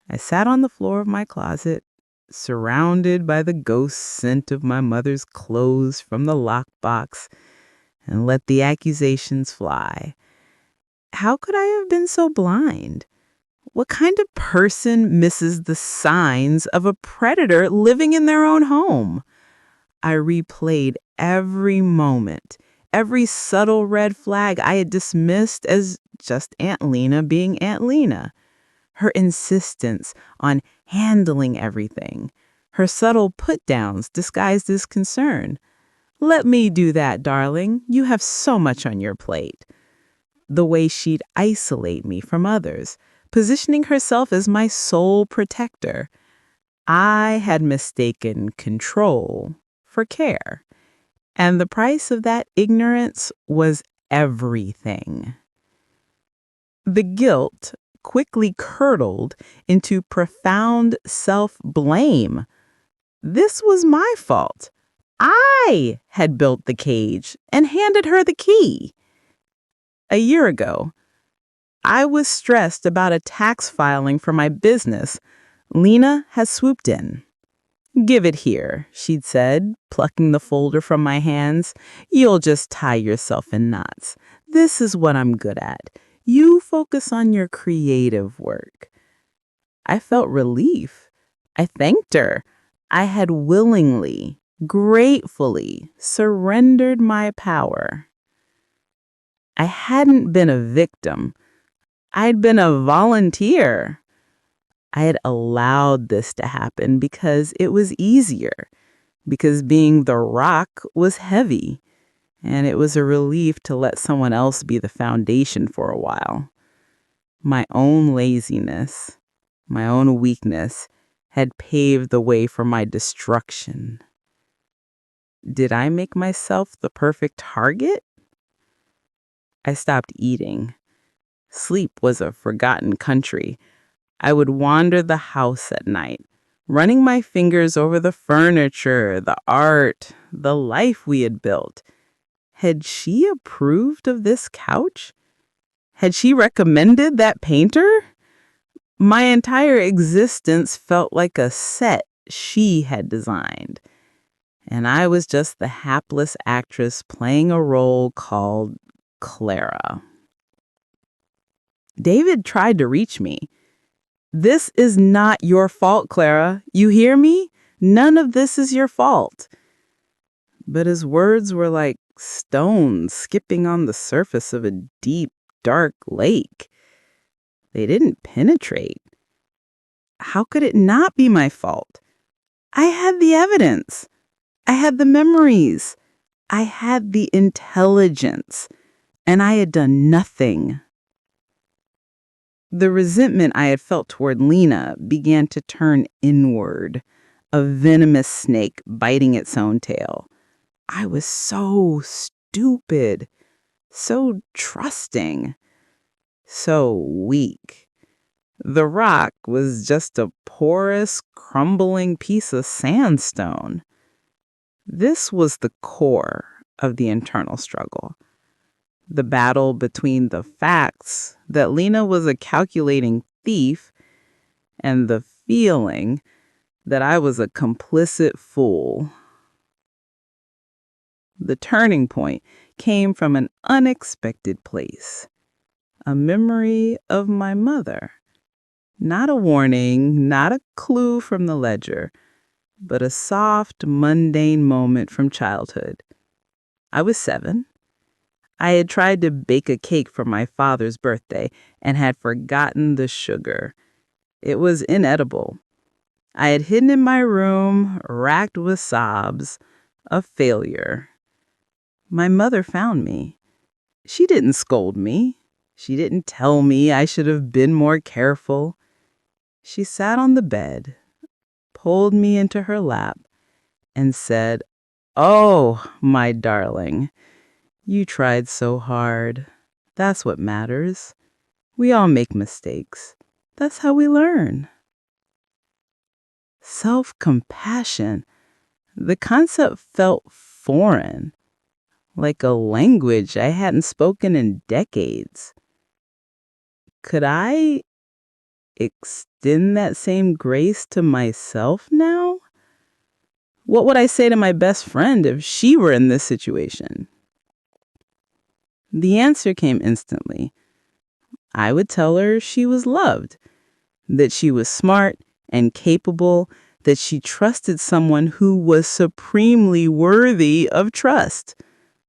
I sat on the floor of my closet, surrounded by the ghost scent of my mother's clothes from the lockbox, and let the accusations fly. How could I have been so blind? What kind of person misses the signs of a predator living in their own home? I replayed every moment, every subtle red flag I had dismissed as just Aunt Lena being Aunt Lena. Her insistence on handling everything, her subtle put-downs disguised as concern. "Let me do that, darling. You have so much on your plate." The way she'd isolate me from others, positioning herself as my sole protector. I had mistaken control for care, and the price of that ignorance was everything. The guilt quickly curdled into profound self-blame. This was my fault. I had built the cage and handed her the key. A year ago, I was stressed about a tax filing for my business. Lena has swooped in. "Give it here," she'd said, plucking the folder from my hands. "You'll just tie yourself in knots. This is what I'm good at. You focus on your creative work." I felt relief. I thanked her. I had willingly, gratefully surrendered my power. I hadn't been a victim. I'd been a volunteer. I had allowed this to happen because it was easier, because being the rock was heavy, and it was a relief to let someone else be the foundation for a while. My own laziness, my own weakness, had paved the way for my destruction. Did I make myself the perfect target? I stopped eating. Sleep was a forgotten country. I would wander the house at night, running my fingers over the furniture, the art, the life we had built. Had she approved of this couch? Had she recommended that painter? My entire existence felt like a set she had designed, and I was just the hapless actress playing a role called Clara. David tried to reach me. "This is not your fault, Clara. You hear me? None of this is your fault." But his words were like stones skipping on the surface of a deep, dark lake. They didn't penetrate. How could it not be my fault? I had the evidence. I had the memories. I had the intelligence. And I had done nothing. The resentment I had felt toward Lena began to turn inward, a venomous snake biting its own tail. I was so stupid, so trusting, so weak. The rock was just a porous, crumbling piece of sandstone. This was the core of the internal struggle. The battle between the facts that Lena was a calculating thief and the feeling that I was a complicit fool. The turning point came from an unexpected place, a memory of my mother. Not a warning, not a clue from the ledger, but a soft, mundane moment from childhood. I was 7. I had tried to bake a cake for my father's birthday and had forgotten the sugar. It was inedible. I had hidden in my room, racked with sobs, a failure. My mother found me. She didn't scold me. She didn't tell me I should have been more careful. She sat on the bed, pulled me into her lap, and said, "Oh, my darling, you tried so hard. That's what matters. We all make mistakes. That's how we learn." Self-compassion. The concept felt foreign, like a language I hadn't spoken in decades. Could I extend that same grace to myself now? What would I say to my best friend if she were in this situation? The answer came instantly. I would tell her she was loved, that she was smart and capable, that she trusted someone who was supremely worthy of trust.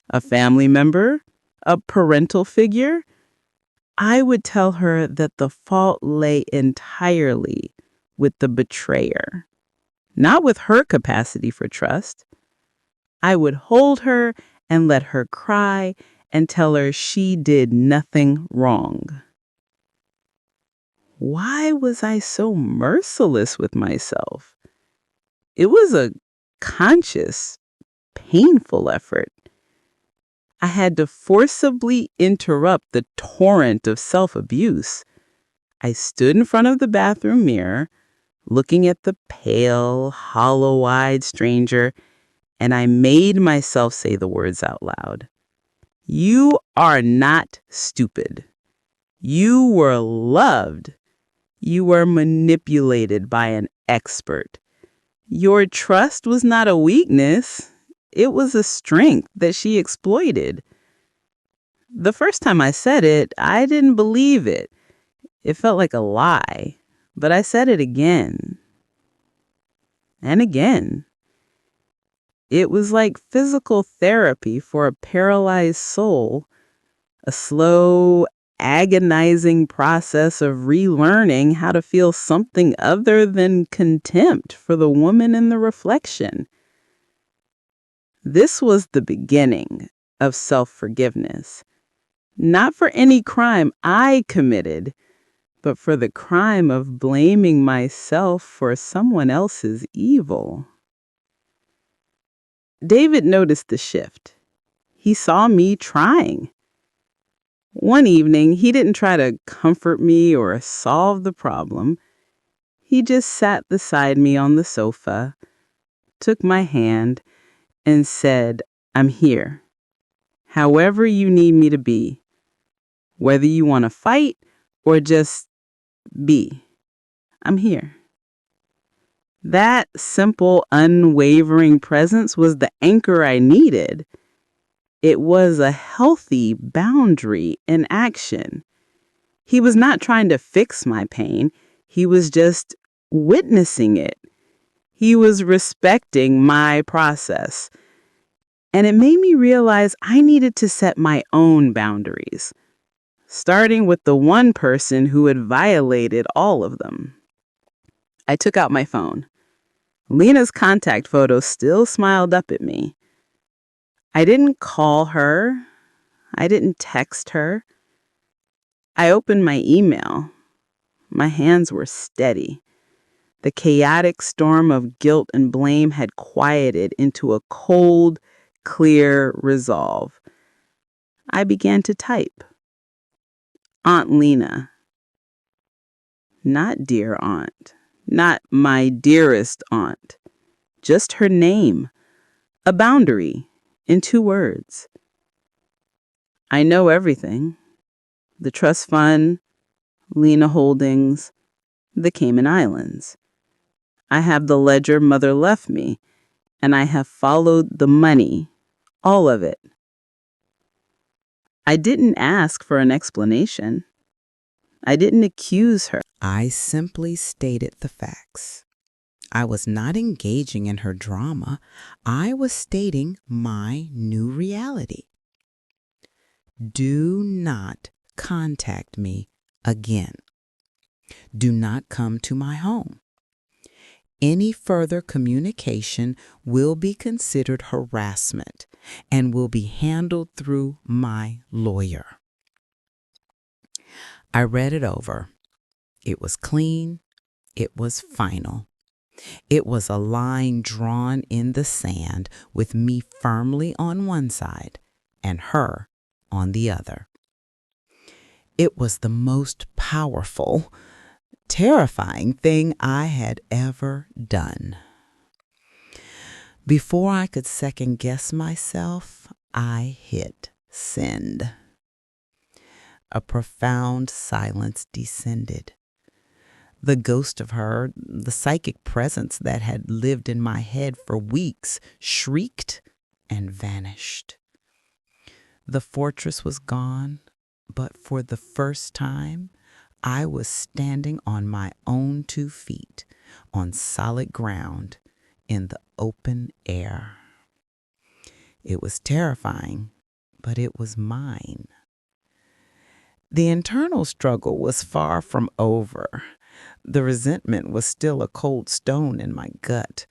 A family member, a parental figure. I would tell her that the fault lay entirely with the betrayer, not with her capacity for trust. I would hold her and let her cry and tell her she did nothing wrong. Why was I so merciless with myself? It was a conscious, painful effort. I had to forcibly interrupt the torrent of self-abuse. I stood in front of the bathroom mirror, looking at the pale, hollow-eyed stranger, and I made myself say the words out loud. "You are not stupid. You were loved. You were manipulated by an expert. Your trust was not a weakness. It was a strength that she exploited." The first time I said it, I didn't believe it. It felt like a lie. But I said it again and again. It was like physical therapy for a paralyzed soul, a slow, agonizing process of relearning how to feel something other than contempt for the woman in the reflection. This was the beginning of self-forgiveness, not for any crime I committed, but for the crime of blaming myself for someone else's evil. David noticed the shift. He saw me trying. One evening, he didn't try to comfort me or solve the problem. He just sat beside me on the sofa, took my hand, and said, "I'm here. However you need me to be. Whether you want to fight or just be." I'm here. That simple, unwavering presence was the anchor I needed. It was a healthy boundary in action. He was not trying to fix my pain. He was just witnessing it. He was respecting my process. And it made me realize I needed to set my own boundaries, starting with the one person who had violated all of them. I took out my phone. Lena's contact photo still smiled up at me. I didn't call her. I didn't text her. I opened my email. My hands were steady. The chaotic storm of guilt and blame had quieted into a cold, clear resolve. I began to type. Aunt Lena. Not dear aunt. Not my dearest aunt. Just her name. A boundary in 2 words. I know everything. The trust fund, Lena Holdings, the Cayman Islands. I have the ledger mother left me, and I have followed the money, all of it. I didn't ask for an explanation. I didn't accuse her. I simply stated the facts. I was not engaging in her drama. I was stating my new reality. Do not contact me again. Do not come to my home. Any further communication will be considered harassment and will be handled through my lawyer. I read it over. It was clean. It was final. It was a line drawn in the sand with me firmly on one side and her on the other. It was the most powerful, terrifying thing I had ever done. Before I could second guess myself, I hit send. A profound silence descended. The ghost of her, the psychic presence that had lived in my head for weeks, shrieked and vanished. The fortress was gone, but for the first time, I was standing on my own 2 feet, on solid ground, in the open air. It was terrifying, but it was mine. The internal struggle was far from over. The resentment was still a cold stone in my gut.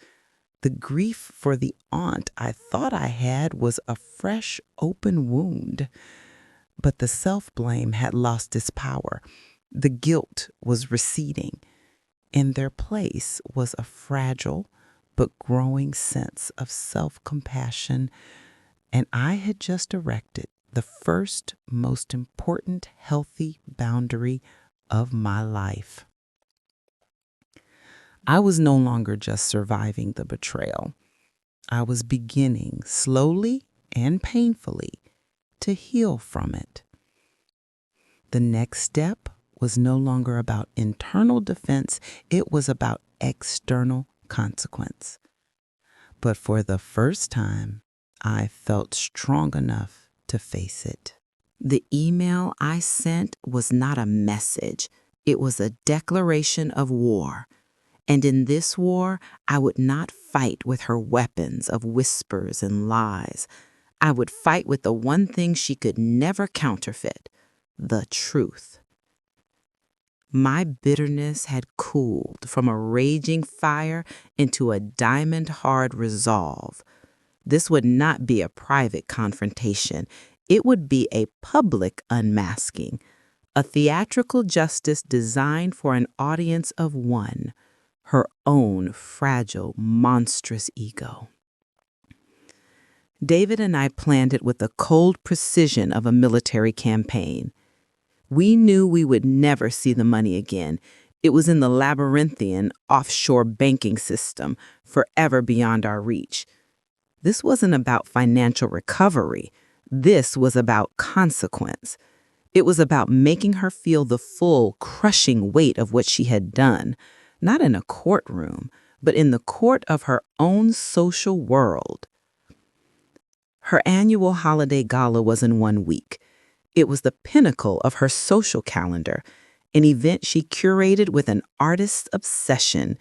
The grief for the aunt I thought I had was a fresh, open wound. But the self-blame had lost its power. The guilt was receding. In their place was a fragile but growing sense of self-compassion, and I had just erected the first, most important healthy boundary of my life. I was no longer just surviving the betrayal. I was beginning, slowly and painfully, to heal from it. The next step was no longer about internal defense, it was about external consequence. But for the first time, I felt strong enough to face it. The email I sent was not a message, it was a declaration of war. And in this war, I would not fight with her weapons of whispers and lies. I would fight with the one thing she could never counterfeit, the truth. My bitterness had cooled from a raging fire into a diamond-hard resolve. This would not be a private confrontation. It would be a public unmasking, a theatrical justice designed for an audience of one, her own fragile, monstrous ego. David and I planned it with the cold precision of a military campaign. We knew we would never see the money again. It was in the labyrinthian offshore banking system, forever beyond our reach. This wasn't about financial recovery. This was about consequence. It was about making her feel the full, crushing weight of what she had done. not in a courtroom, but in the court of her own social world. Her annual holiday gala was in 1 week. It was the pinnacle of her social calendar, an event she curated with an artist's obsession.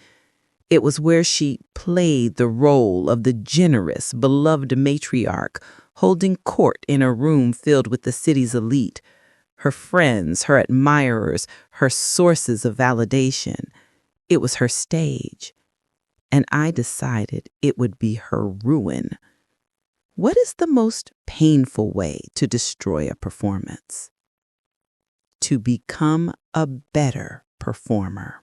It was where she played the role of the generous, beloved matriarch, holding court in a room filled with the city's elite, her friends, her admirers, her sources of validation. It was her stage, and I decided it would be her ruin. What is the most painful way to destroy a performance? To become a better performer.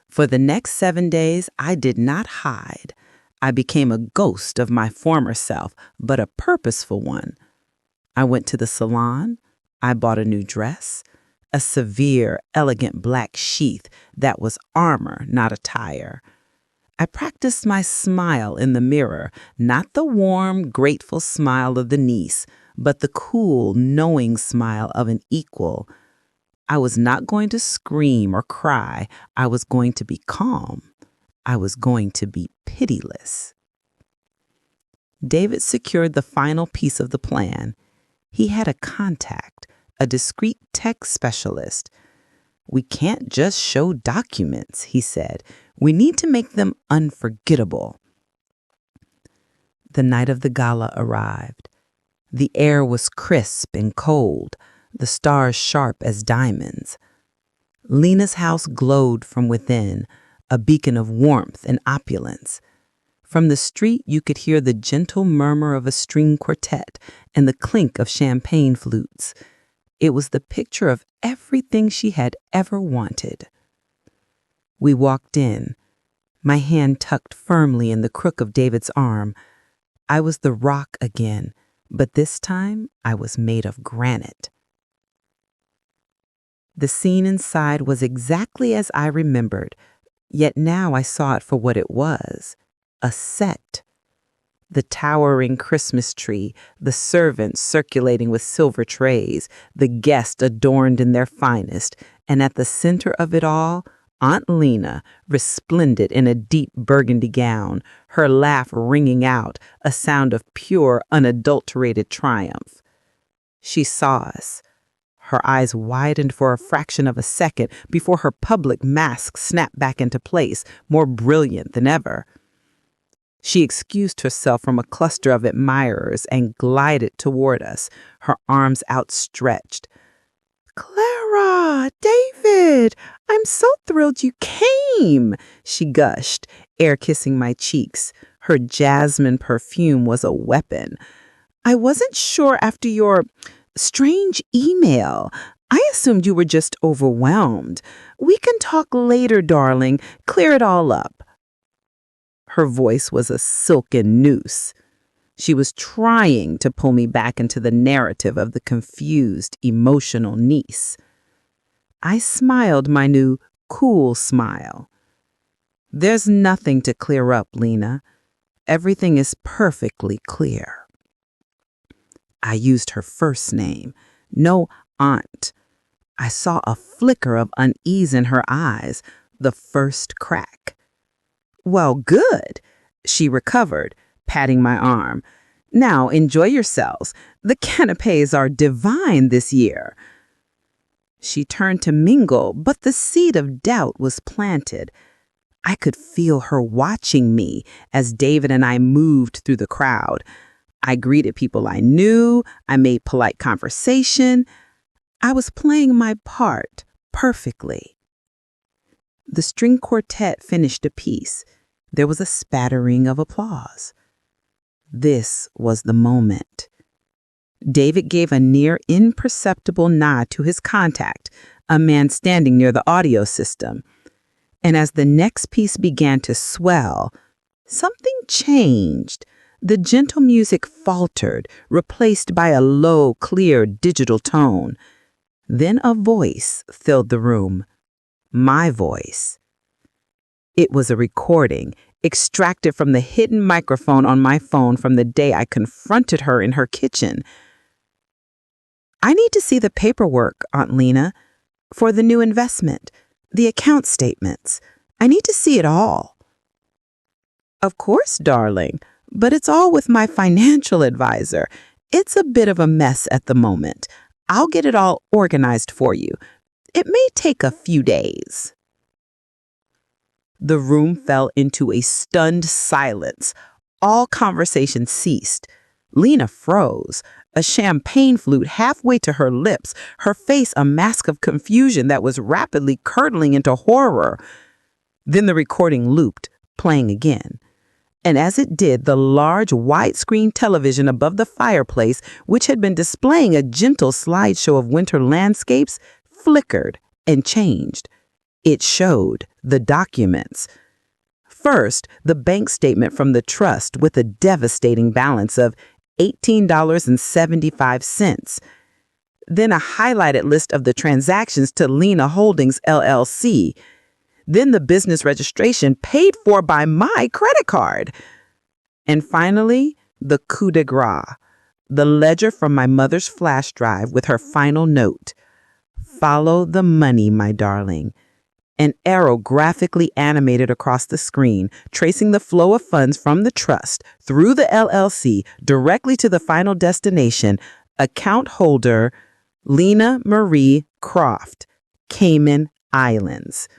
For the next 7 days, I did not hide. I became a ghost of my former self, but a purposeful one. I went to the salon. I bought a new dress, a severe, elegant black sheath that was armor, not attire. I practiced my smile in the mirror, not the warm, grateful smile of the niece, but the cool, knowing smile of an equal. I was not going to scream or cry. I was going to be calm. I was going to be pitiless. David secured the final piece of the plan. He had a contact, a discreet tech specialist. "We can't just show documents," he said. "We need to make them unforgettable." The night of the gala arrived. The air was crisp and cold, the stars sharp as diamonds. Lena's house glowed from within, a beacon of warmth and opulence. From the street, you could hear the gentle murmur of a string quartet and the clink of champagne flutes. It was the picture of everything she had ever wanted. We walked in, my hand tucked firmly in the crook of David's arm. I was the rock again, but this time I was made of granite. The scene inside was exactly as I remembered, yet now I saw it for what it was, a set. The towering Christmas tree, the servants circulating with silver trays, the guests adorned in their finest, and at the center of it all, Aunt Lena, resplendent in a deep burgundy gown, her laugh ringing out, a sound of pure, unadulterated triumph. She saw us. Her eyes widened for a fraction of a second before her public mask snapped back into place, more brilliant than ever. She excused herself from a cluster of admirers and glided toward us, her arms outstretched. "Clara, David, I'm so thrilled you came," she gushed, air kissing my cheeks. Her jasmine perfume was a weapon. "I wasn't sure after your strange email. I assumed you were just overwhelmed. We can talk later, darling. Clear it all up." Her voice was a silken noose. She was trying to pull me back into the narrative of the confused, emotional niece. I smiled my new, cool smile. "There's nothing to clear up, Lena. Everything is perfectly clear." I used her first name. No aunt. I saw a flicker of unease in her eyes, the first crack. "Well, good." She recovered, patting my arm. "Now enjoy yourselves. The canapes are divine this year." She turned to mingle, but the seed of doubt was planted. I could feel her watching me as David and I moved through the crowd. I greeted people I knew. I made polite conversation. I was playing my part perfectly. The string quartet finished a piece. There was a spattering of applause. This was the moment. David gave a near imperceptible nod to his contact, a man standing near the audio system. And as the next piece began to swell, something changed. The gentle music faltered, replaced by a low, clear digital tone. Then a voice filled the room. My voice. It was a recording, extracted from the hidden microphone on my phone from the day I confronted her in her kitchen. "I need to see the paperwork, Aunt Lena, for the new investment. The account statements. I need to see it all. Of course, darling, but it's all with my financial advisor. It's a bit of a mess at the moment. I'll get it all organized for you. It may take a few days. The room fell into a stunned silence. All conversation ceased. Lena froze, a champagne flute halfway to her lips, her face a mask of confusion that was rapidly curdling into horror. Then the recording looped, playing again. And as it did, the large widescreen television above the fireplace, which had been displaying a gentle slideshow of winter landscapes, flickered and changed. It showed the documents. First, the bank statement from the trust with a devastating balance of $18.75. Then a highlighted list of the transactions to Lena Holdings, LLC. Then the business registration paid for by my credit card. And finally, the coup de grace, the ledger from my mother's flash drive with her final note. Follow the money, my darling. An arrow graphically animated across the screen, tracing the flow of funds from the trust through the LLC directly to the final destination, account holder Lena Marie Croft, Cayman Islands.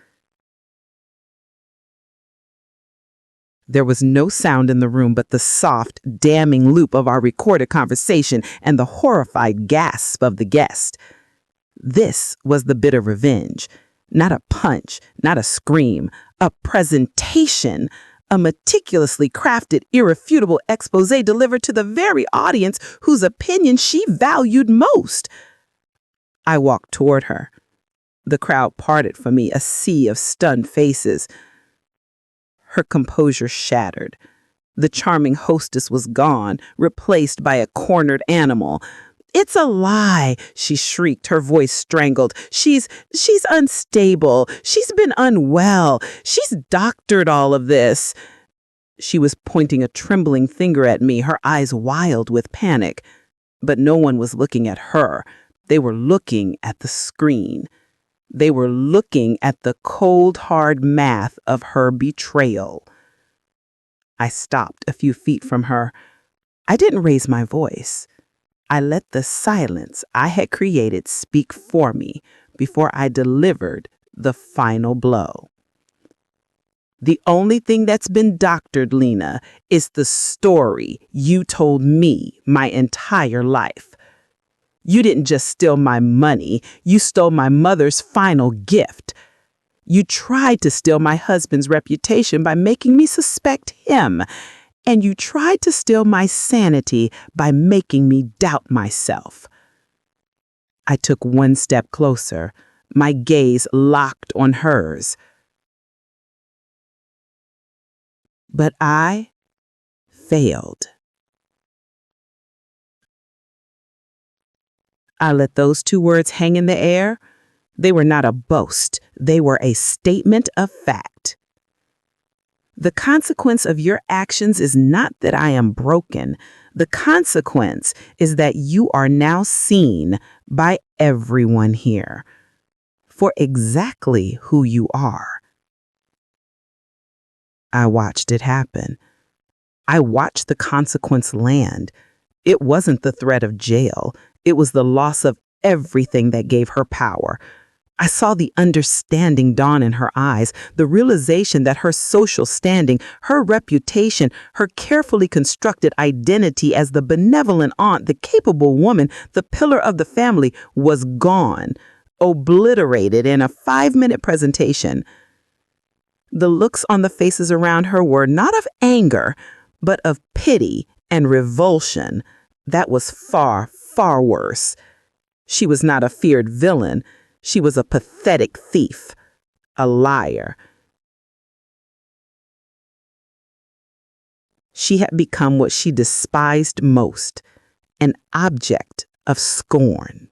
There was no sound in the room but the soft, damning loop of our recorded conversation and the horrified gasp of the guest. This was the bitter revenge. Not a punch, not a scream, a presentation, a meticulously crafted, irrefutable expose delivered to the very audience whose opinion she valued most. I walked toward her. The crowd parted for me, a sea of stunned faces. Her composure shattered. The charming hostess was gone, replaced by a cornered animal. "It's a lie," she shrieked, her voice strangled. She's unstable. She's been unwell. She's doctored all of this." She was pointing a trembling finger at me, her eyes wild with panic. But no one was looking at her. They were looking at the screen. They were looking at the cold, hard math of her betrayal. I stopped a few feet from her. I didn't raise my voice. I let the silence I had created speak for me before I delivered the final blow. "The only thing that's been doctored, Lena, is the story you told me my entire life. You didn't just steal my money, you stole my mother's final gift. You tried to steal my husband's reputation by making me suspect him. And you tried to steal my sanity by making me doubt myself." I took one step closer, my gaze locked on hers. But I failed. I let those two words hang in the air. They were not a boast. They were a statement of fact. The consequence of your actions is not that I am broken. The consequence is that you are now seen by everyone here for exactly who you are. I watched it happen. I watched the consequence land. It wasn't the threat of jail. It was the loss of everything that gave her power. I saw the understanding dawn in her eyes, the realization that her social standing, her reputation, her carefully constructed identity as the benevolent aunt, the capable woman, the pillar of the family was gone, obliterated in a 5-minute presentation. The looks on the faces around her were not of anger, but of pity and revulsion. That was far, far worse. She was not a feared villain. She was a pathetic thief, a liar. She had become what she despised most, an object of scorn.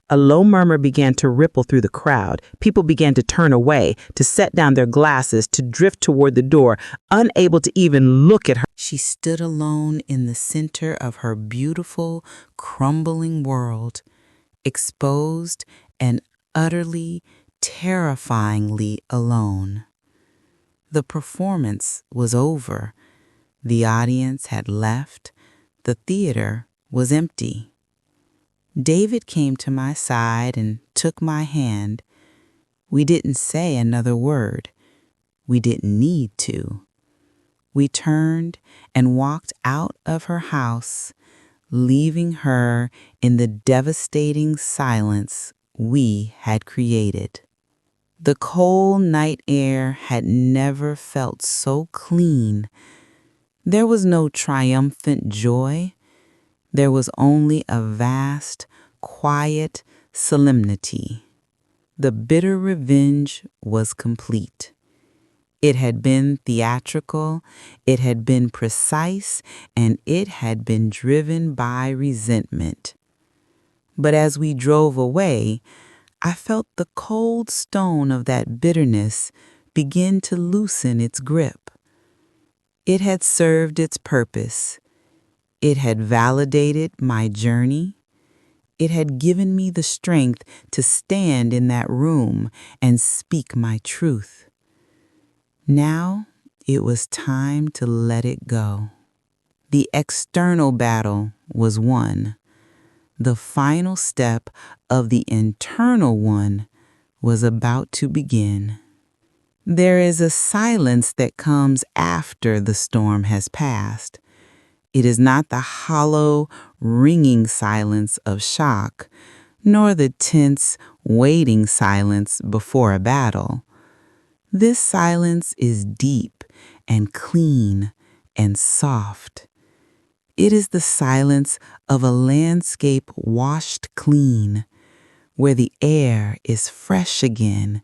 A low murmur began to ripple through the crowd. People began to turn away, to set down their glasses, to drift toward the door, unable to even look at her. She stood alone in the center of her beautiful, crumbling world, exposed and utterly terrifyingly alone. The performance was over. The audience had left. The theater was empty. David came to my side and took my hand. We didn't say another word. We didn't need to. We turned and walked out of her house, leaving her in the devastating silence we had created. The cold night air had never felt so clean. There was no triumphant joy. There was only a vast, quiet solemnity. The bitter revenge was complete. It had been theatrical, it had been precise, and it had been driven by resentment. But as we drove away, I felt the cold stone of that bitterness begin to loosen its grip. It had served its purpose. It had validated my journey. It had given me the strength to stand in that room and speak my truth. Now it was time to let it go. The external battle was won. The final step of the internal one was about to begin. There is a silence that comes after the storm has passed. It is not the hollow, ringing silence of shock, nor the tense, waiting silence before a battle. This silence is deep and clean and soft. It is the silence of a landscape washed clean, where the air is fresh again,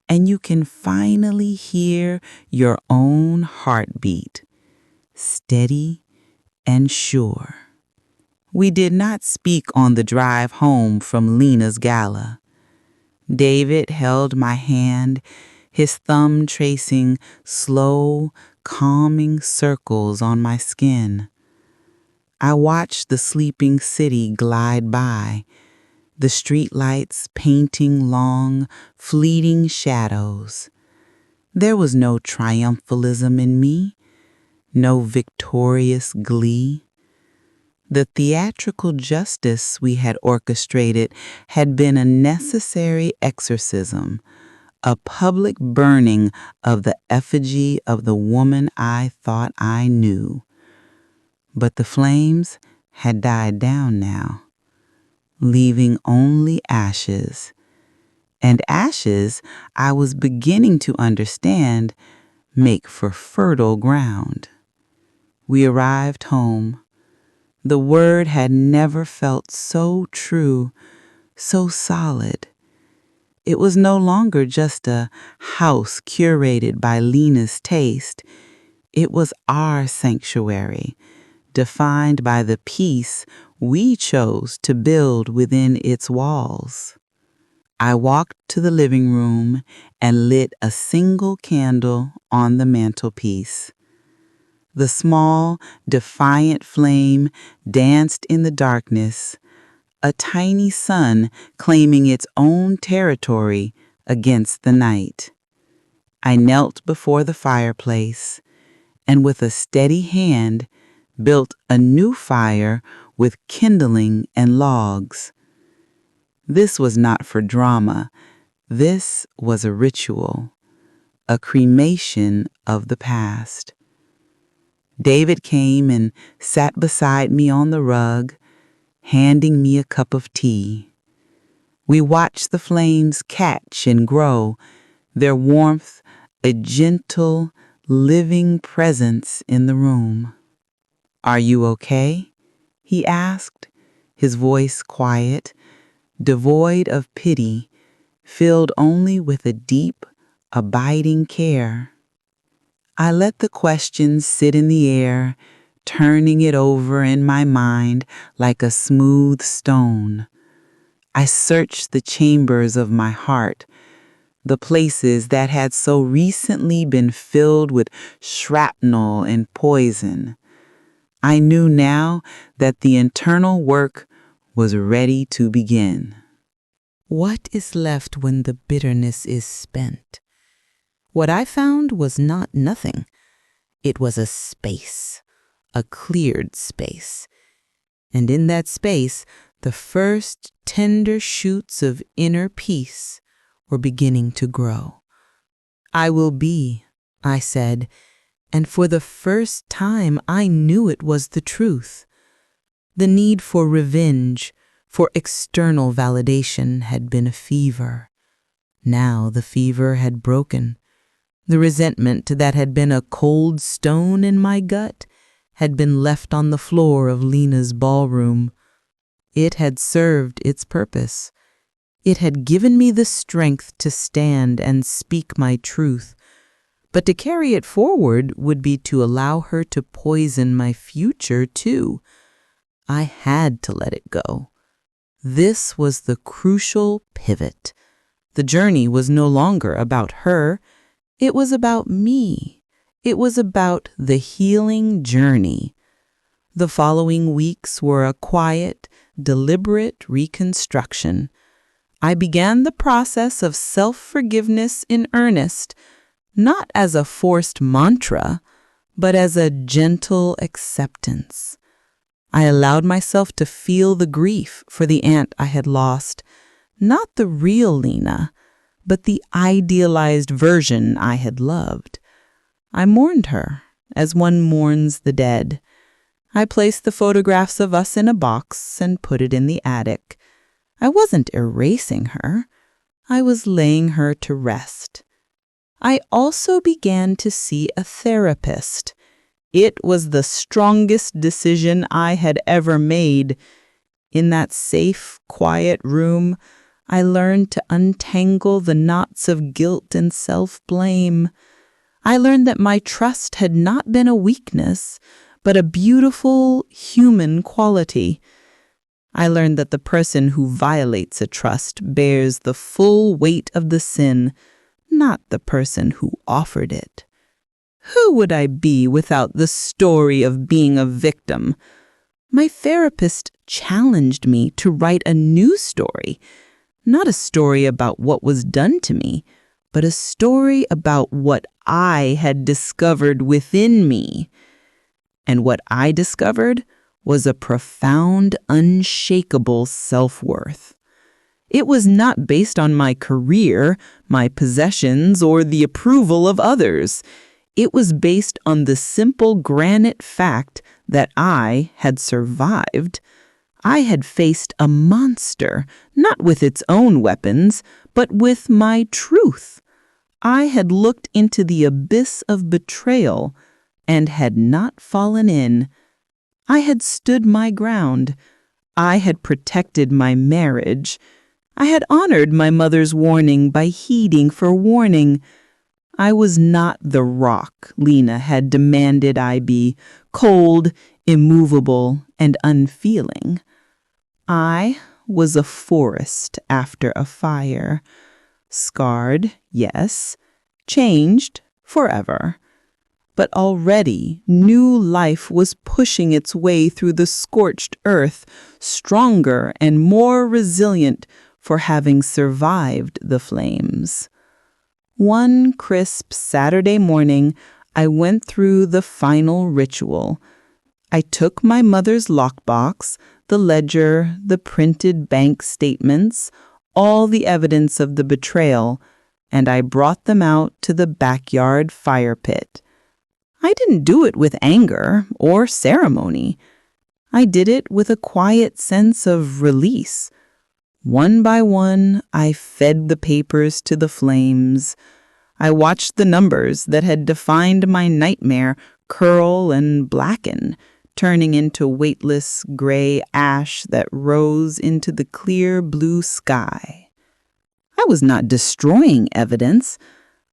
and you can finally hear your own heartbeat, steady and sure. We did not speak on the drive home from Lena's gala. David held my hand, his thumb tracing slow, calming circles on my skin. I watched the sleeping city glide by, the streetlights painting long, fleeting shadows. There was no triumphalism in me, no victorious glee. The theatrical justice we had orchestrated had been a necessary exorcism, a public burning of the effigy of the woman I thought I knew. But the flames had died down now, leaving only ashes. And ashes, I was beginning to understand, make for fertile ground. We arrived home. The word had never felt so true, so solid. It was no longer just a house curated by Lena's taste. It was our sanctuary, defined by the peace we chose to build within its walls. I walked to the living room and lit a single candle on the mantelpiece. The small, defiant flame danced in the darkness, a tiny sun claiming its own territory against the night. I knelt before the fireplace and with a steady hand built a new fire with kindling and logs. This was not for drama. This was a ritual, a cremation of the past. David came and sat beside me on the rug, handing me a cup of tea. We watched the flames catch and grow, their warmth a gentle, living presence in the room. "Are you okay?" he asked, his voice quiet, devoid of pity, filled only with a deep, abiding care. I let the question sit in the air, turning it over in my mind like a smooth stone. I searched the chambers of my heart, the places that had so recently been filled with shrapnel and poison. I knew now that the internal work was ready to begin. What is left when the bitterness is spent? What I found was not nothing. It was a space, a cleared space. And in that space, the first tender shoots of inner peace were beginning to grow. I will be, I said, and for the first time I knew it was the truth. The need for revenge, for external validation had been a fever. Now the fever had broken. The resentment that had been a cold stone in my gut had been left on the floor of Lena's ballroom. It had served its purpose. It had given me the strength to stand and speak my truth. But to carry it forward would be to allow her to poison my future too. I had to let it go. This was the crucial pivot. The journey was no longer about her. It was about me. It was about the healing journey. The following weeks were a quiet, deliberate reconstruction. I began the process of self-forgiveness in earnest, not as a forced mantra, but as a gentle acceptance. I allowed myself to feel the grief for the aunt I had lost, not the real Lena, but the idealized version I had loved. I mourned her as one mourns the dead. I placed the photographs of us in a box and put it in the attic. I wasn't erasing her. I was laying her to rest. I also began to see a therapist. It was the strongest decision I had ever made. In that safe, quiet room, I learned to untangle the knots of guilt and self-blame. I learned that my trust had not been a weakness, but a beautiful human quality. I learned that the person who violates a trust bears the full weight of the sin, not the person who offered it. Who would I be without the story of being a victim? My therapist challenged me to write a new story, not a story about what was done to me, but a story about what I had discovered within me. And what I discovered was a profound, unshakable self-worth. It was not based on my career, my possessions, or the approval of others. It was based on the simple granite fact that I had survived. I had faced a monster, not with its own weapons, but with my truth. I had looked into the abyss of betrayal and had not fallen in. I had stood my ground. I had protected my marriage. I had honored my mother's warning by heeding for warning. I was not the rock Lena had demanded I be, cold, immovable, and unfeeling. I was a forest after a fire. Scarred, yes. Changed forever. But already new life was pushing its way through the scorched earth, stronger and more resilient for having survived the flames. One crisp Saturday morning, I went through the final ritual. I took my mother's lockbox, the ledger, the printed bank statements, all the evidence of the betrayal, and I brought them out to the backyard fire pit. I didn't do it with anger or ceremony. I did it with a quiet sense of release. One by one, I fed the papers to the flames. I watched the numbers that had defined my nightmare curl and blacken, turning into weightless gray ash that rose into the clear blue sky. I was not destroying evidence.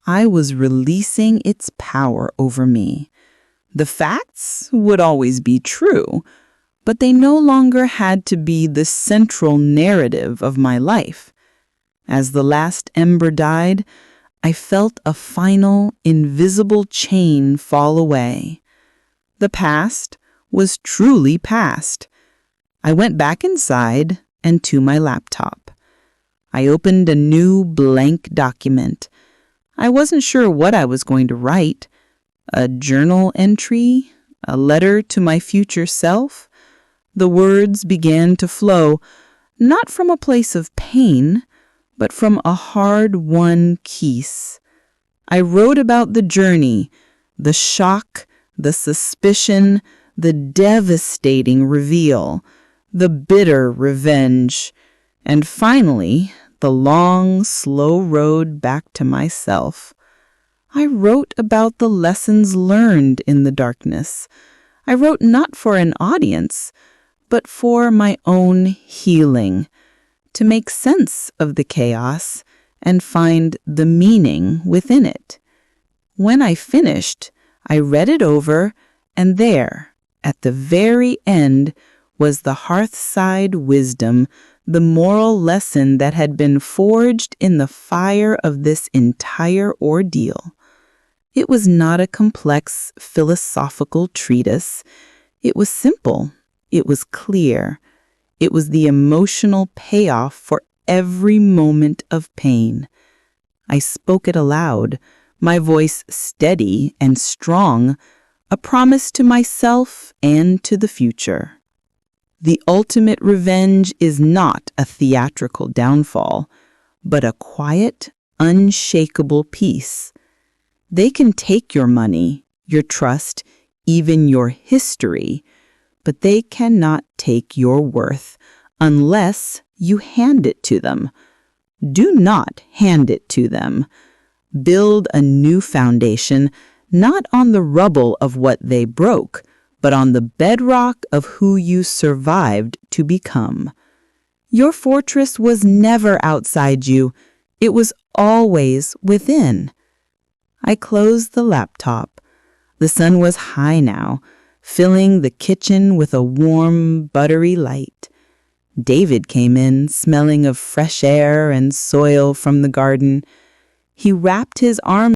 I was releasing its power over me. The facts would always be true, but they no longer had to be the central narrative of my life. As the last ember died, I felt a final, invisible chain fall away. The past was truly past. I went back inside and to my laptop. I opened a new blank document. I wasn't sure what I was going to write. A journal entry? A letter to my future self? The words began to flow, not from a place of pain, but from a hard-won kiss. I wrote about the journey, the shock, the suspicion, the devastating reveal, the bitter revenge, and finally, the long, slow road back to myself. I wrote about the lessons learned in the darkness. I wrote not for an audience, but for my own healing, to make sense of the chaos and find the meaning within it. When I finished, I read it over, and there, at the very end, was the hearthside wisdom, the moral lesson that had been forged in the fire of this entire ordeal. It was not a complex philosophical treatise. It was simple. It was clear. It was the emotional payoff for every moment of pain. I spoke it aloud, my voice steady and strong, a promise to myself and to the future. The ultimate revenge is not a theatrical downfall, but a quiet, unshakable peace. They can take your money, your trust, even your history, but they cannot take your worth unless you hand it to them. Do not hand it to them. Build a new foundation, not on the rubble of what they broke, but on the bedrock of who you survived to become. Your fortress was never outside you. It was always within. I closed the laptop. The sun was high now, filling the kitchen with a warm, buttery light. David came in, smelling of fresh air and soil from the garden. He wrapped his arms